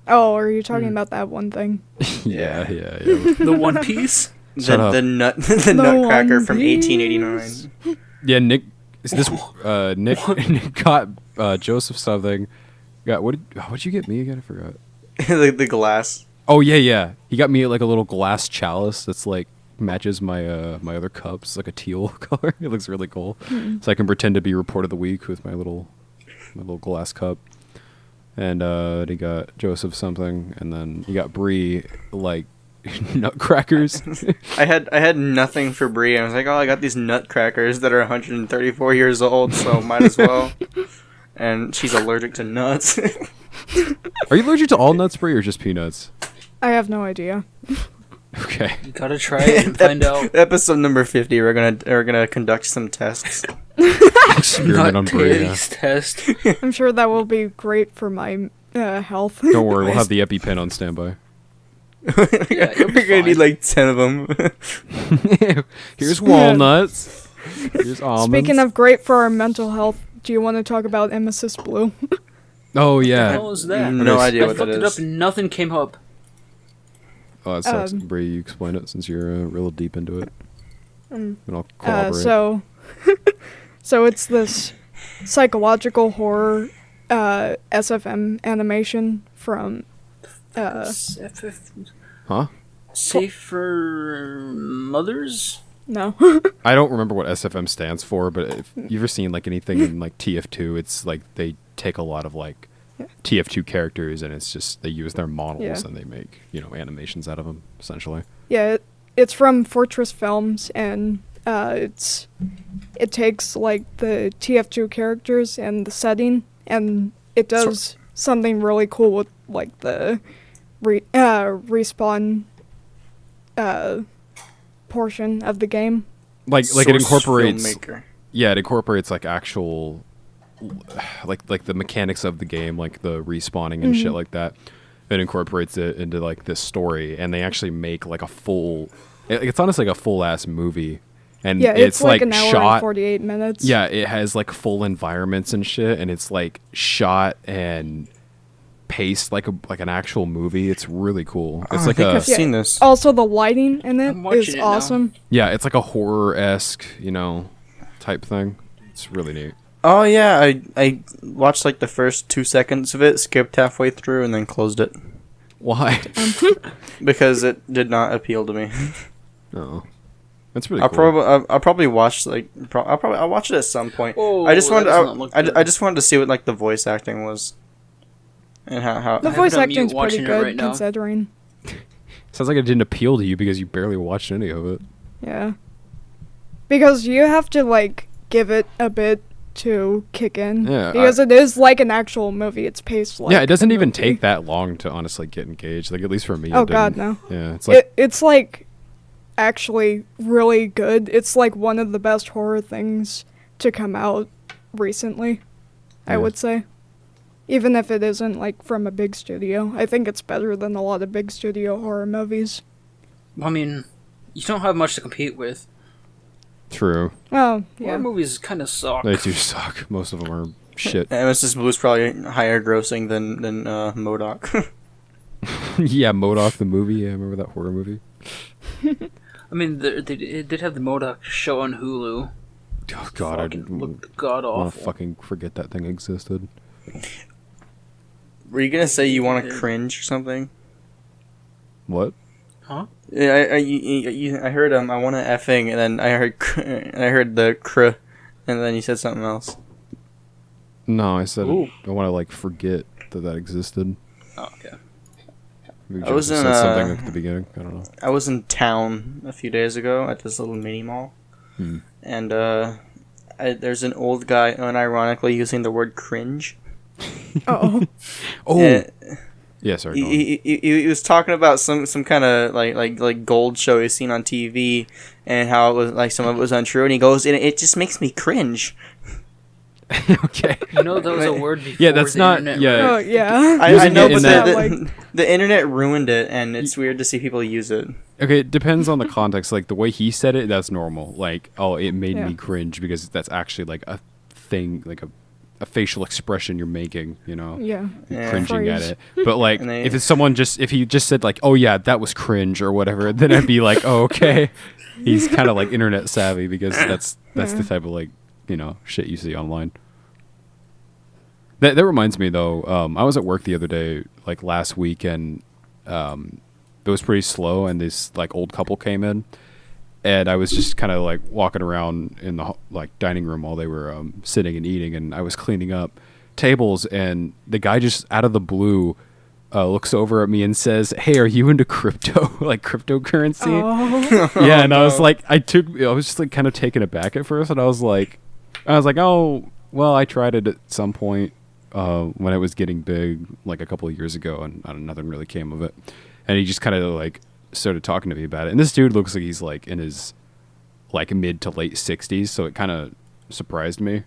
Speaker 4: Oh, are you talking about that one thing?
Speaker 1: Yeah.
Speaker 2: The One Piece?
Speaker 1: Shut up.
Speaker 3: The Nutcracker
Speaker 4: One
Speaker 3: from
Speaker 4: Piece.
Speaker 3: 1889.
Speaker 1: Yeah, Nick Nick got Joseph something. What'd you get me again? I forgot.
Speaker 3: the glass.
Speaker 1: Oh yeah. He got me like a little glass chalice that's like matches my my other cups, like a teal color. It looks really cool. So I can pretend to be report of the week with my little glass cup. And he got Joseph something, and then he got Bree like nutcrackers.
Speaker 3: I had nothing for Brie. I was like, oh, I got these nutcrackers that are 134 years old, so might as well. And she's allergic to nuts.
Speaker 1: Are you allergic to all nuts, Bree, or just peanuts?
Speaker 4: I have no idea.
Speaker 1: Okay.
Speaker 2: You gotta try it and find out.
Speaker 3: Episode number 50. We're gonna conduct some tests.
Speaker 1: Experiment on
Speaker 2: Nut
Speaker 1: Bree. Yeah.
Speaker 2: taste test.
Speaker 4: I'm sure that will be great for my health.
Speaker 1: Don't worry, we'll have the EpiPen on standby.
Speaker 2: Yeah, you'll be
Speaker 3: We're gonna need
Speaker 2: fine.
Speaker 3: like 10 of them.
Speaker 1: Here's walnuts. Here's almonds.
Speaker 4: Speaking of great for our mental health, do you want to talk about Emesis Blue?
Speaker 1: oh
Speaker 2: What the
Speaker 1: yeah.
Speaker 2: hell is that?
Speaker 3: No idea
Speaker 2: I
Speaker 3: what that
Speaker 2: looked it up
Speaker 3: is.
Speaker 2: and nothing came up.
Speaker 1: Oh, that sucks.
Speaker 4: Um,
Speaker 1: Bree, you explain it since you're real deep into it. And I'll
Speaker 4: Uh,
Speaker 1: corroborate.
Speaker 4: so it's this psychological horror SFM animation from
Speaker 1: Huh?
Speaker 2: Safer Mothers?
Speaker 4: no.
Speaker 1: I don't remember what SFM stands for, but if you ever seen like anything in like TF2, it's like they take a lot of like TF2 characters and it's just they use their models
Speaker 4: Yeah.
Speaker 1: and they make, animations out of them essentially.
Speaker 4: Yeah, it's from Fortress Films, and it takes like the TF2 characters and the setting, and it does something really cool with like the respawn portion of the game.
Speaker 1: Like it
Speaker 3: Source
Speaker 1: incorporates
Speaker 3: filmmaker.
Speaker 1: yeah, it incorporates like actual like the mechanics of the game, like the respawning and shit like that. It incorporates it into like this story, and they actually make like a full. It's honestly like a full ass movie, and
Speaker 4: Yeah, it's like an hour
Speaker 1: shot.
Speaker 4: and 48 minutes.
Speaker 1: Yeah, it has like full environments and shit, and it's like shot and paced like an actual movie. It's really cool. It's
Speaker 3: I
Speaker 1: like
Speaker 3: think
Speaker 1: a
Speaker 3: I've seen this.
Speaker 4: Also, the lighting in it
Speaker 2: I'm watching
Speaker 4: is
Speaker 2: it now.
Speaker 4: awesome.
Speaker 1: yeah, it's like a horror-esque, type thing. It's really neat.
Speaker 3: Oh yeah, I watched like the first 2 seconds of it, skipped halfway through, and then closed it
Speaker 1: Why?
Speaker 3: because it did not appeal to me.
Speaker 1: Oh, that's really
Speaker 3: I'll
Speaker 1: cool.
Speaker 3: probably watch I'll watch it at some point.
Speaker 2: Oh,
Speaker 3: I just
Speaker 2: that
Speaker 3: wanted
Speaker 2: does not look good.
Speaker 3: I just wanted to see what like the voice acting was, and how
Speaker 4: The
Speaker 2: have
Speaker 4: voice
Speaker 2: it on mute
Speaker 4: acting's pretty
Speaker 2: watching it
Speaker 4: good
Speaker 2: right now.
Speaker 4: considering.
Speaker 1: Sounds like it didn't appeal to you because you barely watched any of it.
Speaker 4: Yeah. Because you have to, like, give it a bit to kick in.
Speaker 1: Yeah,
Speaker 4: Because it is like an actual movie. It's paced like
Speaker 1: yeah, it doesn't
Speaker 4: a
Speaker 1: even
Speaker 4: movie.
Speaker 1: take that long to honestly get engaged. Like, at least for me.
Speaker 4: Oh,
Speaker 1: it
Speaker 4: God,
Speaker 1: didn't.
Speaker 4: no.
Speaker 1: Yeah, it's like
Speaker 4: It's like actually really good. It's like one of the best horror things to come out recently, I
Speaker 1: Yeah.
Speaker 4: would say. Even if it isn't like from a big studio. I think it's better than a lot of big studio horror movies.
Speaker 2: I mean, you don't have much to compete with.
Speaker 1: true.
Speaker 4: Well, yeah.
Speaker 2: Horror movies kind of suck.
Speaker 1: They do suck. Most of them are shit.
Speaker 3: Mrs. Blue's probably higher grossing than MODOK.
Speaker 1: Yeah, MODOK the movie. Yeah, remember that horror movie?
Speaker 2: I mean, they did have the MODOK show on Hulu.
Speaker 1: Oh God, I
Speaker 2: Fucking
Speaker 1: didn't
Speaker 2: looked god
Speaker 1: want to
Speaker 2: awful.
Speaker 1: fucking forget that thing existed.
Speaker 3: Were you gonna say you want to cringe or something?
Speaker 1: What?
Speaker 2: Huh?
Speaker 3: Yeah, I heard I want to effing, and then I heard the cr, and then you said something else.
Speaker 1: No, I said
Speaker 2: Ooh.
Speaker 1: I want to like forget that existed.
Speaker 2: Oh, okay.
Speaker 1: Maybe
Speaker 3: I was
Speaker 1: Joseph
Speaker 3: in,
Speaker 1: said something at the beginning. I don't know.
Speaker 3: I was in town a few days ago at this little mini mall, and there's an old guy unironically using the word cringe.
Speaker 4: Oh.
Speaker 1: Oh,
Speaker 3: Uh,
Speaker 1: yeah. Sorry. go on.
Speaker 3: he was talking about some kind of like gold show he's seen on TV, and how it was like some of it was untrue, and he goes, it just makes me cringe.
Speaker 1: Okay.
Speaker 2: You know that was a word before
Speaker 1: Yeah, that's
Speaker 2: the
Speaker 1: not-
Speaker 2: internet.
Speaker 1: yeah.
Speaker 4: Oh, yeah.
Speaker 3: I
Speaker 1: Using
Speaker 3: know,
Speaker 1: it
Speaker 3: but
Speaker 1: in
Speaker 3: the,
Speaker 1: that-
Speaker 3: the internet ruined it, and it's weird to see people use it.
Speaker 1: Okay, it depends on the context. Like the way he said it, that's normal. Like, oh, it made
Speaker 4: Yeah.
Speaker 1: me cringe because that's actually like a thing, like a facial expression you're making.
Speaker 4: Yeah.
Speaker 1: You're
Speaker 3: Yeah.
Speaker 1: cringing at
Speaker 4: Phrase.
Speaker 1: it. But like,
Speaker 3: And they-
Speaker 1: if it's if he just said like, oh yeah, that was cringe or whatever, then I'd be like, oh okay, he's kind of like internet savvy because that's
Speaker 4: Yeah.
Speaker 1: the type of like shit you see online. That reminds me though, I was at work the other day, like last week, and it was pretty slow, and this like old couple came in, and I was just kind of like walking around in the like dining room while they were sitting and eating, and I was cleaning up tables, and the guy just out of the blue looks over at me and says, "Hey, are you into crypto, like cryptocurrency?"
Speaker 4: Oh.
Speaker 1: Yeah, and I was like, I was just like kind of taken aback at first, and I was like, oh, well, I tried it at some point when it was getting big, like a couple of years ago, and nothing really came of it. And he just kind of like started talking to me about it. And this dude looks like he's like in his like mid to late 60s, so it kind of surprised me.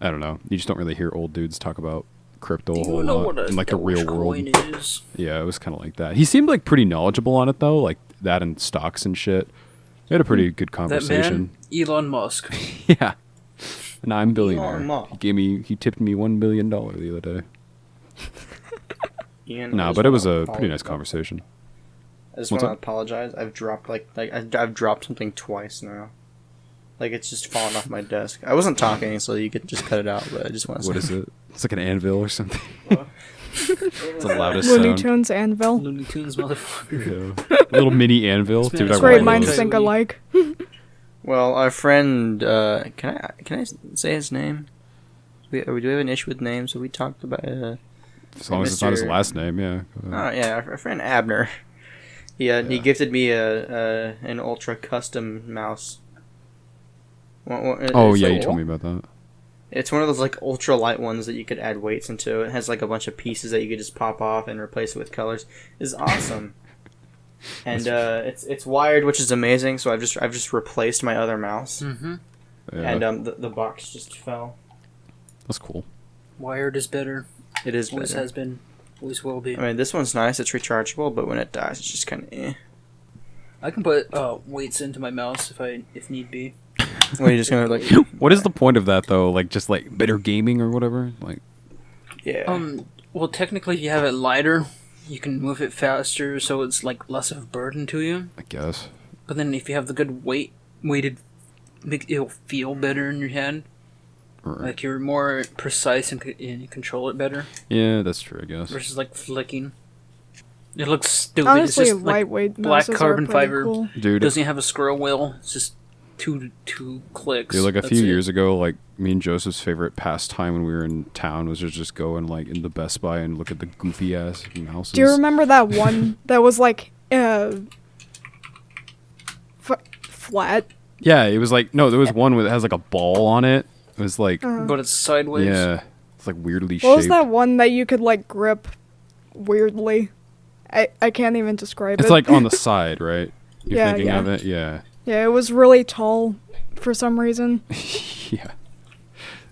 Speaker 1: I don't know. You just don't really hear old dudes talk about crypto a
Speaker 2: Do
Speaker 1: whole
Speaker 2: you know
Speaker 1: lot
Speaker 2: what a
Speaker 1: in like the real world.
Speaker 2: Dogecoin is?
Speaker 1: Yeah, it was kind of like that. He seemed like pretty knowledgeable on it though, like that and stocks and shit. We had a pretty good
Speaker 2: That
Speaker 1: conversation.
Speaker 2: man, Elon Musk.
Speaker 1: Yeah. And I'm billionaire.
Speaker 3: Elon Musk.
Speaker 1: He tipped me $1 billion the other day.
Speaker 3: Ian, I
Speaker 1: No,
Speaker 3: just
Speaker 1: but it
Speaker 3: wanna
Speaker 1: was a pretty
Speaker 3: apologize.
Speaker 1: nice conversation.
Speaker 3: I just
Speaker 1: What's
Speaker 3: want to
Speaker 1: up?
Speaker 3: apologize. I've dropped I've dropped something twice now. Like it's just fallen off my desk. I wasn't talking, so you could just cut it out. But I just want to
Speaker 1: What
Speaker 3: say,
Speaker 1: is it? It's like an anvil or something.
Speaker 3: What?
Speaker 1: It's the loudest
Speaker 4: Looney
Speaker 1: sound.
Speaker 4: Tunes Anvil.
Speaker 2: Looney Tunes, motherfucker.
Speaker 1: Yeah. Little mini anvil.
Speaker 2: This man
Speaker 1: Dude,
Speaker 2: is
Speaker 1: I
Speaker 4: Great
Speaker 1: want
Speaker 4: minds
Speaker 1: those.
Speaker 4: think alike.
Speaker 3: Well, our friend, can I say his name? Do we have an issue with names? Have we talked about?
Speaker 1: As long as it's not his
Speaker 3: Mr.
Speaker 1: last name, yeah. Go ahead.
Speaker 3: Yeah, our friend Abner. He gifted me an ultra custom mouse.
Speaker 1: Oh, yeah, you told me about that.
Speaker 3: It's one of those like ultra light ones that you could add weights into. It has like a bunch of pieces that you could just pop off and replace it with colors. It's awesome. And it's wired, which is amazing. So I've just replaced my other mouse,
Speaker 2: Mm-hmm.
Speaker 1: Yeah.
Speaker 3: and the box just fell.
Speaker 1: That's cool.
Speaker 2: Wired is better.
Speaker 3: It is
Speaker 2: Always
Speaker 3: better.
Speaker 2: has been. Always will be.
Speaker 3: I mean, this one's nice. It's rechargeable, but when it dies, it's just kind of eh.
Speaker 2: I can put weights into my mouse if need be.
Speaker 3: Well, you're just gonna like,
Speaker 1: What is the point of that though? Like just like better gaming or whatever? Like
Speaker 3: yeah.
Speaker 2: Well, technically, if you have it lighter, you can move it faster, so it's like less of a burden to you.
Speaker 1: I guess.
Speaker 2: But then if you have the good weighted, it'll feel better in your hand.
Speaker 1: Right.
Speaker 2: Like you're more precise and you control it better
Speaker 1: Yeah, that's true, I guess.
Speaker 2: versus like flicking. It looks stupid.
Speaker 4: Honestly,
Speaker 2: it's just like
Speaker 4: lightweight
Speaker 2: black
Speaker 4: mouses
Speaker 2: carbon
Speaker 4: are pretty
Speaker 2: fiber.
Speaker 4: cool.
Speaker 1: Dude,
Speaker 2: Doesn't have a scroll wheel. It's just two clicks.
Speaker 1: dude, like a
Speaker 2: That's
Speaker 1: few
Speaker 2: it.
Speaker 1: years ago, like me and Joseph's favorite pastime when we were in town was to just go and like in the Best Buy and look at the goofy ass mouses.
Speaker 4: Do you remember that one that was like flat?
Speaker 1: Yeah, it was like no, there was one that has like a ball on it. It was like
Speaker 2: But it's sideways.
Speaker 1: yeah, it's like weirdly
Speaker 4: What was
Speaker 1: shaped.
Speaker 4: that one that you could like grip weirdly? I can't even describe it.
Speaker 1: It's like on the side, right? You're
Speaker 4: Yeah,
Speaker 1: thinking
Speaker 4: yeah.
Speaker 1: of it, yeah,
Speaker 4: Yeah, it was really tall for some reason.
Speaker 1: yeah.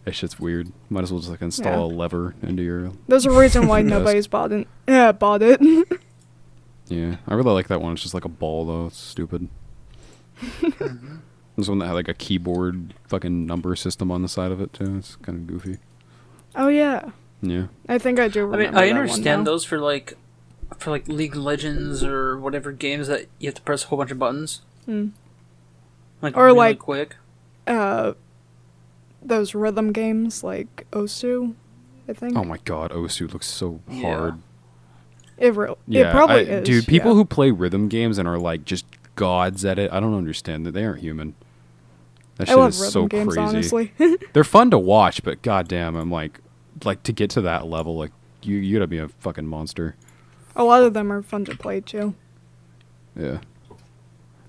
Speaker 1: That shit's weird. Might as well just like install a lever into your.
Speaker 4: There's a reason why
Speaker 1: Desk.
Speaker 4: nobody's bought it. Yeah, bought it.
Speaker 1: Yeah, I really like that one. It's just like a ball though. It's stupid. There's one that had like a keyboard fucking number system on the side of it too. It's kind of goofy.
Speaker 4: Oh yeah,
Speaker 1: Yeah.
Speaker 4: I think I do
Speaker 2: I
Speaker 4: remember
Speaker 2: mean, I
Speaker 4: that one
Speaker 2: understand
Speaker 4: now.
Speaker 2: those for like League of Legends or whatever games that you have to press a whole bunch of buttons.
Speaker 4: Hmm.
Speaker 2: Like
Speaker 4: Or,
Speaker 2: really
Speaker 4: like-
Speaker 2: quick.
Speaker 4: Those rhythm games like Osu, I think.
Speaker 1: Oh my god, Osu looks so
Speaker 2: Yeah.
Speaker 1: hard.
Speaker 4: It probably is.
Speaker 1: Dude, people
Speaker 4: yeah.
Speaker 1: who play rhythm games and are like just gods at it, I don't understand that they aren't human. That
Speaker 4: I
Speaker 1: shit
Speaker 4: love
Speaker 1: is
Speaker 4: rhythm
Speaker 1: so
Speaker 4: games,
Speaker 1: crazy.
Speaker 4: honestly.
Speaker 1: They're fun to watch, but goddamn, I'm like to get to that level, like you gotta be a fucking monster.
Speaker 4: A lot of them are fun to play too.
Speaker 1: Yeah.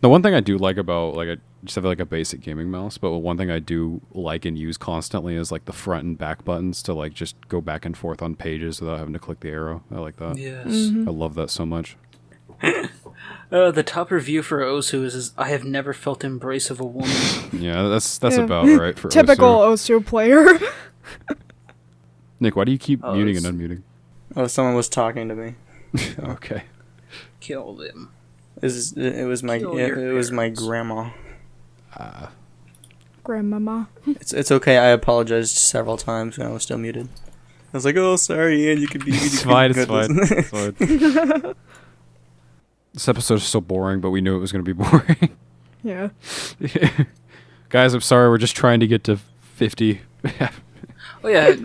Speaker 1: The one thing I do like about I just have like a basic gaming mouse, but one thing I do like and use constantly is like the front and back buttons to like just go back and forth on pages without having to click the arrow. I like that.
Speaker 2: Yes.
Speaker 4: Mm-hmm.
Speaker 1: I love that so much.
Speaker 2: The top review for Osu is I have never felt embrace of a woman.
Speaker 1: Yeah, that's
Speaker 4: Yeah.
Speaker 1: about right for
Speaker 4: Typical
Speaker 1: Osu.
Speaker 4: Osu player.
Speaker 1: Nick, why do you keep
Speaker 2: Oh,
Speaker 1: muting
Speaker 2: it's-
Speaker 1: and unmuting?
Speaker 3: Oh, someone was talking to me.
Speaker 1: Okay.
Speaker 2: Kill them.
Speaker 3: It was my
Speaker 2: Kill your
Speaker 3: it was my
Speaker 2: parents.
Speaker 3: grandma.
Speaker 4: Grandmama.
Speaker 3: It's okay. I apologized several times when I was still muted. I was like, "Oh, sorry, Ian. You could be."
Speaker 1: It's fine, it's fine. It's fine. This episode is so boring, but we knew it was going to be boring.
Speaker 4: Yeah.
Speaker 1: Guys, I'm sorry. We're just trying to get to 50.
Speaker 2: Oh yeah.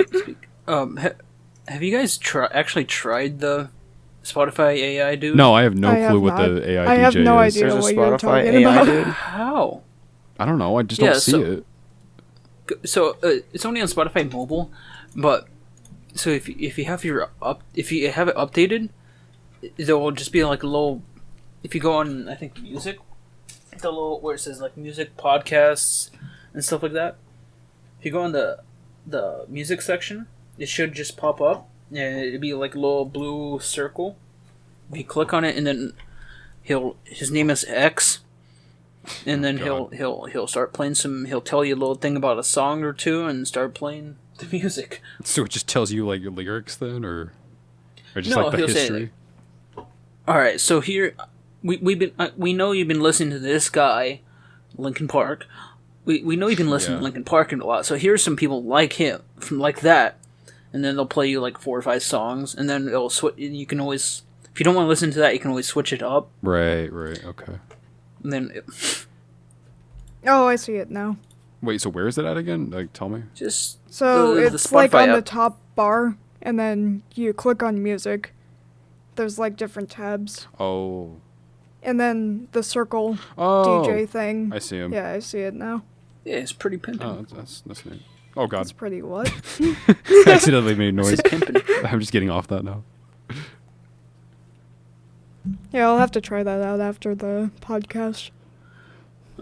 Speaker 2: Have you guys actually tried the Spotify AI dude?
Speaker 1: No, I have no
Speaker 4: I
Speaker 1: clue
Speaker 4: have
Speaker 1: what
Speaker 4: not.
Speaker 1: the AI
Speaker 4: I have
Speaker 1: DJ
Speaker 4: no
Speaker 1: is.
Speaker 4: idea
Speaker 3: There's a
Speaker 4: what you're
Speaker 3: Spotify
Speaker 4: talking
Speaker 3: AI
Speaker 4: about.
Speaker 3: dude.
Speaker 2: How?
Speaker 1: I don't know. I just
Speaker 2: Yeah,
Speaker 1: don't see
Speaker 2: so-
Speaker 1: it.
Speaker 2: So it's only on Spotify mobile, but so if you have if you have it updated, there will just be like a little. If you go on, I think music, the little where it says like music podcasts and stuff like that. If you go on the music section, it should just pop up, and it'd be like a little blue circle. If you click on it, and then his name is X. And then
Speaker 1: God.
Speaker 2: he'll start playing he'll tell you a little thing about a song or two and start playing the music.
Speaker 1: So it just tells you like your lyrics then, or just
Speaker 2: No,
Speaker 1: like the
Speaker 2: he'll say,
Speaker 1: history?
Speaker 2: All right, so here we know you've been listening to this guy, Linkin Park. We know you've been listening
Speaker 1: Yeah.
Speaker 2: to Linkin Park a lot. So here's some people like him from like that, and then they'll play you like 4 or 5 songs, and then it'll switch. You can always, if you don't want to listen to that, you can always switch it up,
Speaker 1: Right. Okay.
Speaker 2: and then
Speaker 4: Oh, I see it now.
Speaker 1: Wait, so where is it at again? Like, tell me.
Speaker 2: just
Speaker 4: So
Speaker 2: the
Speaker 4: it's like
Speaker 2: Spotify
Speaker 4: on the
Speaker 2: app.
Speaker 4: top bar, and then you click on music. There's like different tabs,
Speaker 1: Oh.
Speaker 4: and then the circle
Speaker 1: Oh.
Speaker 4: DJ thing.
Speaker 1: I see him.
Speaker 4: Yeah, I see it now.
Speaker 2: Yeah, it's pretty pimping.
Speaker 1: Oh, that's neat. Oh God.
Speaker 4: It's pretty what?
Speaker 1: I accidentally made noise.
Speaker 2: It's pimping.
Speaker 1: I'm just getting off that now.
Speaker 4: Yeah, I'll have to try that out after the podcast.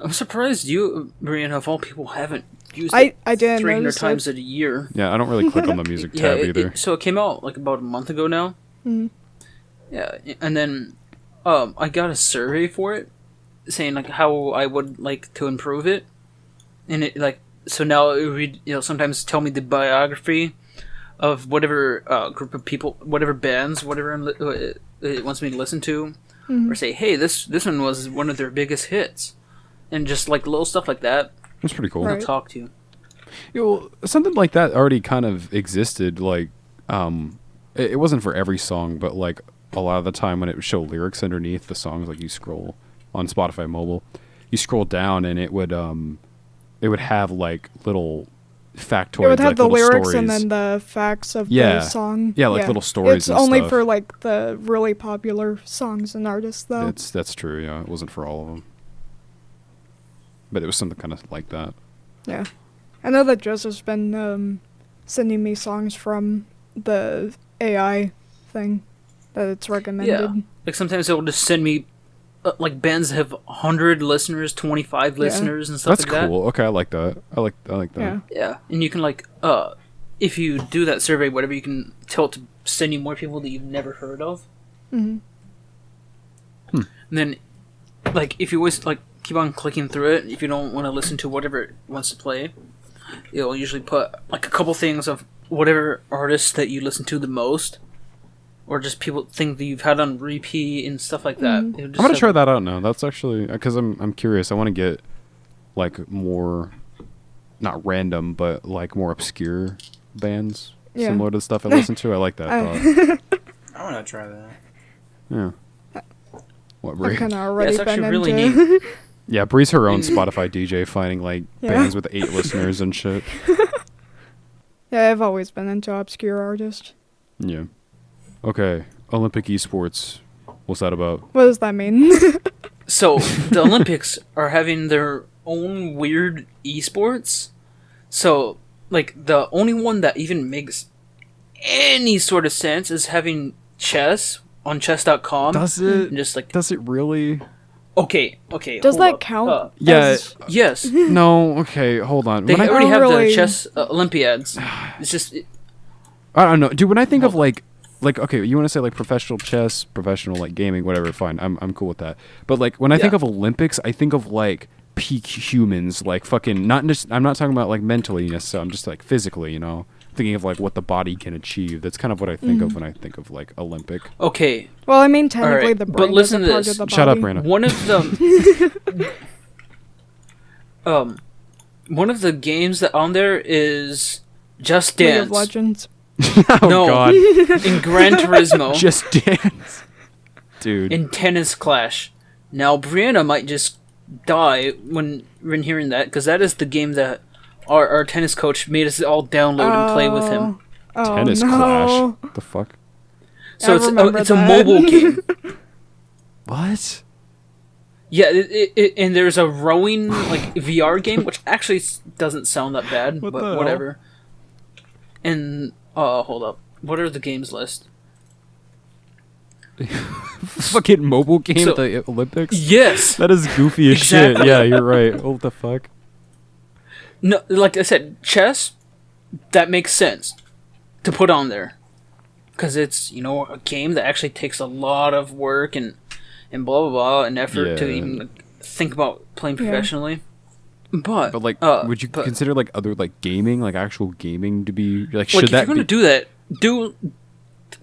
Speaker 2: I'm surprised you, Breanna, of all people, haven't used
Speaker 4: I
Speaker 2: it
Speaker 4: didn't
Speaker 2: 300
Speaker 4: notice
Speaker 2: times
Speaker 4: it.
Speaker 2: a year.
Speaker 1: Yeah, I don't really click on the music tab either.
Speaker 2: So it came out like about a month ago now.
Speaker 4: Mhm.
Speaker 2: Yeah, and then I got a survey for it saying like how I would like to improve it, and it like so now it would sometimes tell me the biography of whatever group of people, whatever bands, whatever it wants me to listen to, or say, hey, this one was one of their biggest hits, and just like little stuff like that.
Speaker 1: That's pretty cool.
Speaker 2: They'll
Speaker 4: Right.
Speaker 2: talk to you.
Speaker 1: Something like that already kind of existed. Like, it wasn't for every song, but like a lot of the time when it would show lyrics underneath the songs, like you scroll on Spotify mobile, you scroll down and it would have like little factoids.
Speaker 4: It would have
Speaker 1: like
Speaker 4: the
Speaker 1: little
Speaker 4: lyrics
Speaker 1: stories.
Speaker 4: and then the facts of
Speaker 1: Yeah.
Speaker 4: the song.
Speaker 1: Yeah, like little stories
Speaker 4: It's
Speaker 1: and
Speaker 4: only
Speaker 1: stuff.
Speaker 4: for like the really popular songs and artists, though.
Speaker 1: That's true. Yeah, it wasn't for all of them, but it was something kind of like that.
Speaker 4: Yeah. I know that Joseph's been sending me songs from the AI thing that it's recommended.
Speaker 2: Yeah, like sometimes they'll just send me like bands that have 100 listeners, 25 listeners, and stuff
Speaker 1: That's
Speaker 2: like
Speaker 1: cool. Okay, I like that. I like that.
Speaker 4: Yeah.
Speaker 2: that. Yeah, and you can like if you do that survey, whatever, you can tell it to send you more people that you've never heard of.
Speaker 4: Mhm.
Speaker 2: And then, like, if you always like keep on clicking through it, if you don't want to listen to whatever it wants to play, it'll usually put like a couple things of whatever artists that you listen to the most, or just people think that you've had on repeat and stuff like that. It'll just
Speaker 1: I'm gonna
Speaker 2: have-
Speaker 1: try that out now. That's actually because I'm curious. I want to get like more, not random, but like more obscure bands
Speaker 4: Yeah.
Speaker 1: similar to the stuff I listen to. I like that thought.
Speaker 3: I want to try that.
Speaker 1: Yeah. What
Speaker 4: I've
Speaker 1: Bree?
Speaker 4: kind of already
Speaker 2: it's
Speaker 4: been
Speaker 2: actually really
Speaker 4: into.
Speaker 1: Yeah, Bree's her own Spotify DJ, finding like
Speaker 4: Yeah.
Speaker 1: bands with 8 listeners and shit.
Speaker 4: Yeah, I've always been into obscure artists.
Speaker 1: Yeah. Okay. Olympic esports. What's that about?
Speaker 4: What does that mean?
Speaker 2: So the Olympics are having their own weird esports. So like the only one that even makes any sort of sense is having chess on chess.com.
Speaker 1: Does it?
Speaker 2: And just like
Speaker 1: Does it really?
Speaker 2: okay.
Speaker 4: Does
Speaker 2: hold
Speaker 4: that
Speaker 2: up.
Speaker 4: count?
Speaker 1: Yeah.
Speaker 4: as-
Speaker 2: Yes.
Speaker 1: No. Okay. Hold on.
Speaker 2: They
Speaker 1: When I,
Speaker 2: already
Speaker 4: don't
Speaker 2: have
Speaker 4: really-
Speaker 2: the chess Olympiads. It's just
Speaker 1: I don't know, dude. When I think of like okay, you want to say like professional chess, professional like gaming, whatever. Fine, I'm cool with that. But like when I think
Speaker 2: Yeah.
Speaker 1: of Olympics, I think of like peak humans, like fucking not just. I'm not talking about like mentally necessarily. I'm just like physically, you know, thinking of like what the body can achieve. That's kind of what I think of when I think of like Olympic.
Speaker 2: okay.
Speaker 4: Well, I mean, technically
Speaker 2: Alright,
Speaker 4: the
Speaker 2: but
Speaker 4: brain
Speaker 2: listen
Speaker 4: isn't
Speaker 2: to
Speaker 4: part
Speaker 2: this.
Speaker 4: of the
Speaker 1: Shut up,
Speaker 4: body.
Speaker 1: Breanna.
Speaker 2: One of the games that on there is Just
Speaker 4: League
Speaker 2: Dance.
Speaker 4: of Legends.
Speaker 1: Oh
Speaker 2: No.
Speaker 1: God,
Speaker 2: In Gran Turismo.
Speaker 1: just dance, dude.
Speaker 2: In Tennis Clash. Now, Breanna might just die when hearing that, because that is the game that our tennis coach made us all download and play with him.
Speaker 4: Oh,
Speaker 1: Tennis
Speaker 4: no.
Speaker 1: clash. What the fuck?
Speaker 2: So
Speaker 4: I
Speaker 2: it's
Speaker 4: remember
Speaker 2: a
Speaker 4: that.
Speaker 2: mobile game.
Speaker 1: What?
Speaker 2: Yeah, and there's a rowing like VR game, which actually doesn't sound that bad,
Speaker 1: What the
Speaker 2: but
Speaker 1: hell?
Speaker 2: whatever. And hold up, what are the games list?
Speaker 1: Fucking mobile game
Speaker 2: So-
Speaker 1: at the Olympics?
Speaker 2: Yes.
Speaker 1: That is goofy as shit.
Speaker 2: Exactly.
Speaker 1: Yeah, you're right. What the fuck?
Speaker 2: No, like I said, chess. That makes sense to put on there, because it's a game that actually takes a lot of work and blah blah blah and effort to
Speaker 1: Yeah.
Speaker 2: even like, think about playing
Speaker 4: Yeah.
Speaker 2: professionally. But
Speaker 1: But like, would you
Speaker 2: but,
Speaker 1: consider like other like gaming, like actual gaming, to be like?
Speaker 2: like
Speaker 1: Should
Speaker 2: if
Speaker 1: that
Speaker 2: you're gonna
Speaker 1: be?
Speaker 2: do that, do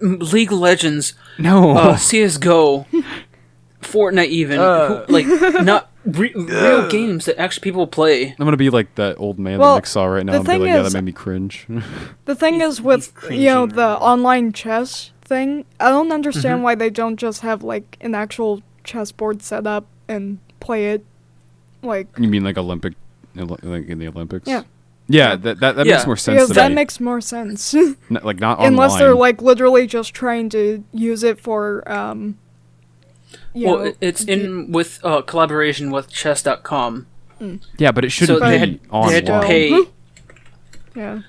Speaker 2: League of Legends,
Speaker 1: No.
Speaker 2: CS:GO, Fortnite, even like not real games that actually people play.
Speaker 1: I'm gonna be like that old man
Speaker 4: Well,
Speaker 1: that Nick saw right now
Speaker 4: the
Speaker 1: and be
Speaker 4: thing
Speaker 1: like, "Yeah,
Speaker 4: is-
Speaker 1: that made me cringe."
Speaker 4: The thing
Speaker 3: He's-
Speaker 4: is with
Speaker 3: he's
Speaker 4: the
Speaker 3: cringing right now.
Speaker 4: online chess thing, I don't understand
Speaker 1: Mm-hmm.
Speaker 4: why they don't just have like an actual chessboard set up and play it. Like
Speaker 1: You mean like Olympic, like in the Olympics?
Speaker 4: Yeah.
Speaker 1: Yeah, that
Speaker 2: Yeah.
Speaker 1: makes more sense
Speaker 4: because
Speaker 1: to
Speaker 4: that
Speaker 1: me.
Speaker 4: makes more sense.
Speaker 1: Like not online.
Speaker 4: Unless they're like literally just trying to use it for you
Speaker 2: Well,
Speaker 4: know,
Speaker 2: it's in with collaboration with chess.com.
Speaker 1: Yeah, but it shouldn't
Speaker 2: So
Speaker 1: be
Speaker 2: they had
Speaker 1: online.
Speaker 2: to pay.
Speaker 4: yeah.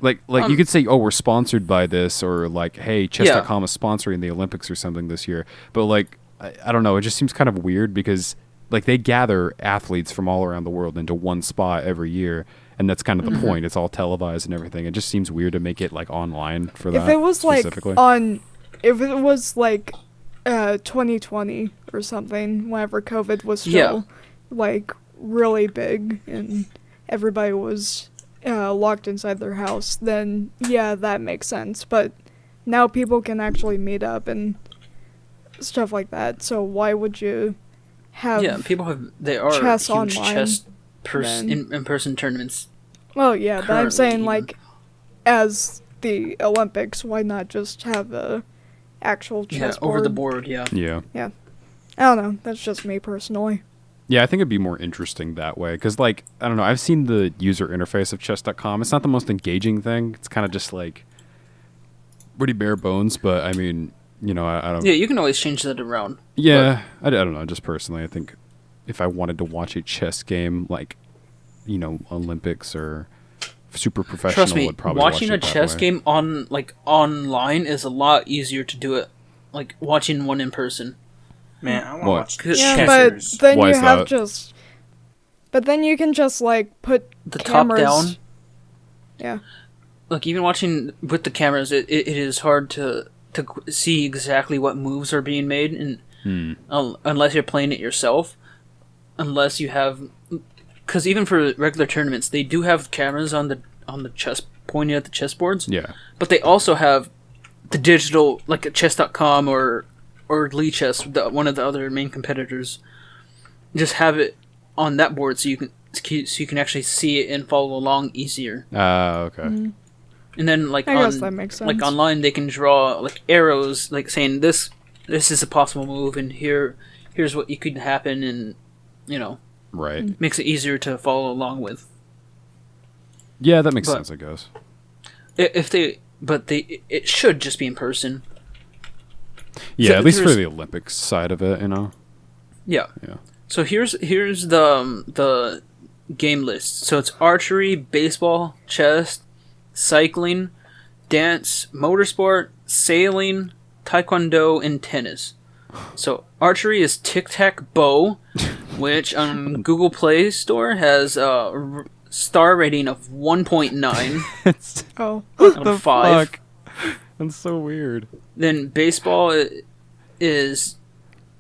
Speaker 1: Like you could say, "Oh, we're sponsored by this," or like, "Hey, chess.com is sponsoring the Olympics or something this year." But like, I don't know. It just seems kind of weird because like they gather athletes from all around the world into one spot every year, and that's kind of the point. It's all televised and everything. It just seems weird to make it like online for that.
Speaker 4: If it was like
Speaker 1: specifically.
Speaker 4: if it was like 2020 or something, whenever COVID was still
Speaker 2: Yeah.
Speaker 4: like really big and everybody was locked inside their house, then yeah, that makes sense. But now people can actually meet up and stuff like that. So why would you have
Speaker 2: people they are
Speaker 4: chess
Speaker 2: huge
Speaker 4: online?
Speaker 2: chess
Speaker 4: then-
Speaker 2: in-person tournaments.
Speaker 4: Well, yeah, but I'm saying
Speaker 2: currently
Speaker 4: like as the Olympics, why not just have a actual chess
Speaker 2: over the
Speaker 4: board?
Speaker 2: board. Yeah.
Speaker 1: Yeah.
Speaker 4: I don't know. That's just me personally.
Speaker 1: Yeah, I think it'd be more interesting that way. Because, like, I don't know, I've seen the user interface of chess.com. It's not the most engaging thing. It's kind of just, like, pretty bare bones. But, I mean, you know, I don't...
Speaker 2: Yeah, you can always change that around.
Speaker 1: Yeah, I don't know. Just personally, I think if I wanted to watch a chess game, like, you know, Olympics or super professional,
Speaker 2: Trust me,
Speaker 1: would probably
Speaker 2: watching a
Speaker 1: watch it that
Speaker 2: chess
Speaker 1: way.
Speaker 2: game online is a lot easier to do it. Like watching one in person.
Speaker 3: Man, I want to
Speaker 1: What?
Speaker 3: watch
Speaker 4: Yeah,
Speaker 3: chessers.
Speaker 4: but then
Speaker 1: Why
Speaker 4: you
Speaker 1: is
Speaker 4: have
Speaker 1: that?
Speaker 4: just. But then you can just like put
Speaker 2: The top
Speaker 4: cameras.
Speaker 2: down.
Speaker 4: Yeah.
Speaker 2: Like even watching with the cameras, it is hard to see exactly what moves are being made, and unless you're playing it yourself, unless you have, because even for regular tournaments, they do have cameras on the chess pointing at the chessboards.
Speaker 1: Yeah.
Speaker 2: But they also have the digital, like at chess.com or Lee Chess, one of the other main competitors, just have it on that board so you can actually see it and follow along easier.
Speaker 1: Okay.
Speaker 2: And then like
Speaker 4: I guess that makes sense.
Speaker 2: like online they can draw like arrows like saying this is a possible move and here's what you could happen, and you know,
Speaker 1: Right.
Speaker 2: makes it easier to follow along with.
Speaker 1: Yeah, that makes
Speaker 2: But-
Speaker 1: sense, I guess.
Speaker 2: It should just be in person.
Speaker 1: Yeah,
Speaker 2: So
Speaker 1: at least for
Speaker 2: there's-
Speaker 1: the Olympics side of it, you know?
Speaker 2: Yeah.
Speaker 1: Yeah.
Speaker 2: So here's the game list. So it's archery, baseball, chess, cycling, dance, motorsport, sailing, taekwondo, and tennis. So archery is tic-tac-bow, which on Google Play Store has a star rating of 1.9
Speaker 4: Oh.
Speaker 2: out of 5.
Speaker 1: Fuck? That's so weird.
Speaker 2: Then baseball is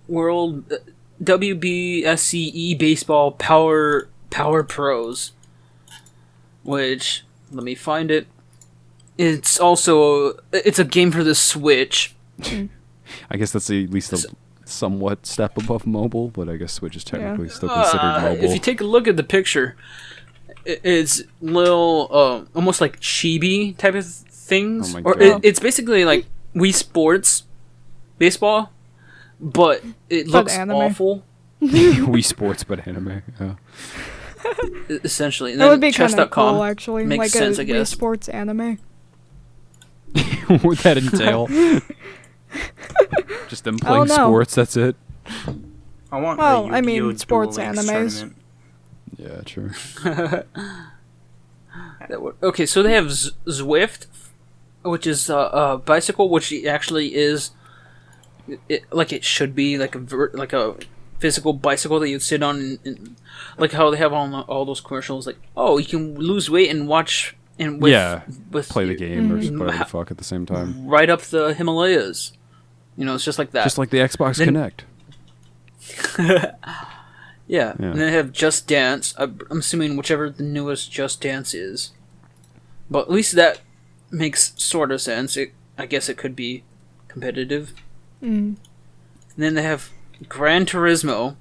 Speaker 2: World WBSCE Baseball Power Pros, which, let me find it. It's a game for the Switch.
Speaker 1: I guess that's at least a somewhat step above mobile, but I guess Switch is technically still considered mobile.
Speaker 2: If you take a look at the picture, it's little almost like chibi type of things,
Speaker 1: Oh my
Speaker 2: or
Speaker 1: God.
Speaker 2: it's basically like Wii Sports baseball, but it looks
Speaker 4: anime.
Speaker 2: awful.
Speaker 1: Wii Sports, but anime. Yeah.
Speaker 2: Essentially, and
Speaker 4: That
Speaker 2: then
Speaker 4: would be kind of
Speaker 2: chess.com
Speaker 4: cool, actually.
Speaker 2: makes
Speaker 4: like
Speaker 2: sense,
Speaker 4: a
Speaker 2: I guess.
Speaker 4: Wii Sports anime.
Speaker 1: What would that entail? Just them playing
Speaker 4: know.
Speaker 1: sports, that's it?
Speaker 3: I want
Speaker 4: Well,
Speaker 3: the
Speaker 4: I mean,
Speaker 3: Yu-Gi-Oh! Duel
Speaker 4: sports
Speaker 3: Links
Speaker 4: animes.
Speaker 3: tournament.
Speaker 1: Yeah, true.
Speaker 2: Okay, so they have Zwift, which is a bicycle, which actually is like it should be like a physical bicycle that you'd sit on, and like how they have on all those commercials, like, oh, you can lose weight and watch and with
Speaker 1: Play the game or
Speaker 2: Mhm.
Speaker 1: whatever the fuck at the same time.
Speaker 2: right up the Himalayas. You know, it's just like that.
Speaker 1: Just like the Xbox
Speaker 2: Then-
Speaker 1: Connect.
Speaker 2: Yeah.
Speaker 1: Yeah.
Speaker 2: And then they have Just Dance. I'm assuming whichever the newest Just Dance is. But at least that makes sort of sense. I guess it could be competitive.
Speaker 4: Mm.
Speaker 2: And then they have Gran Turismo,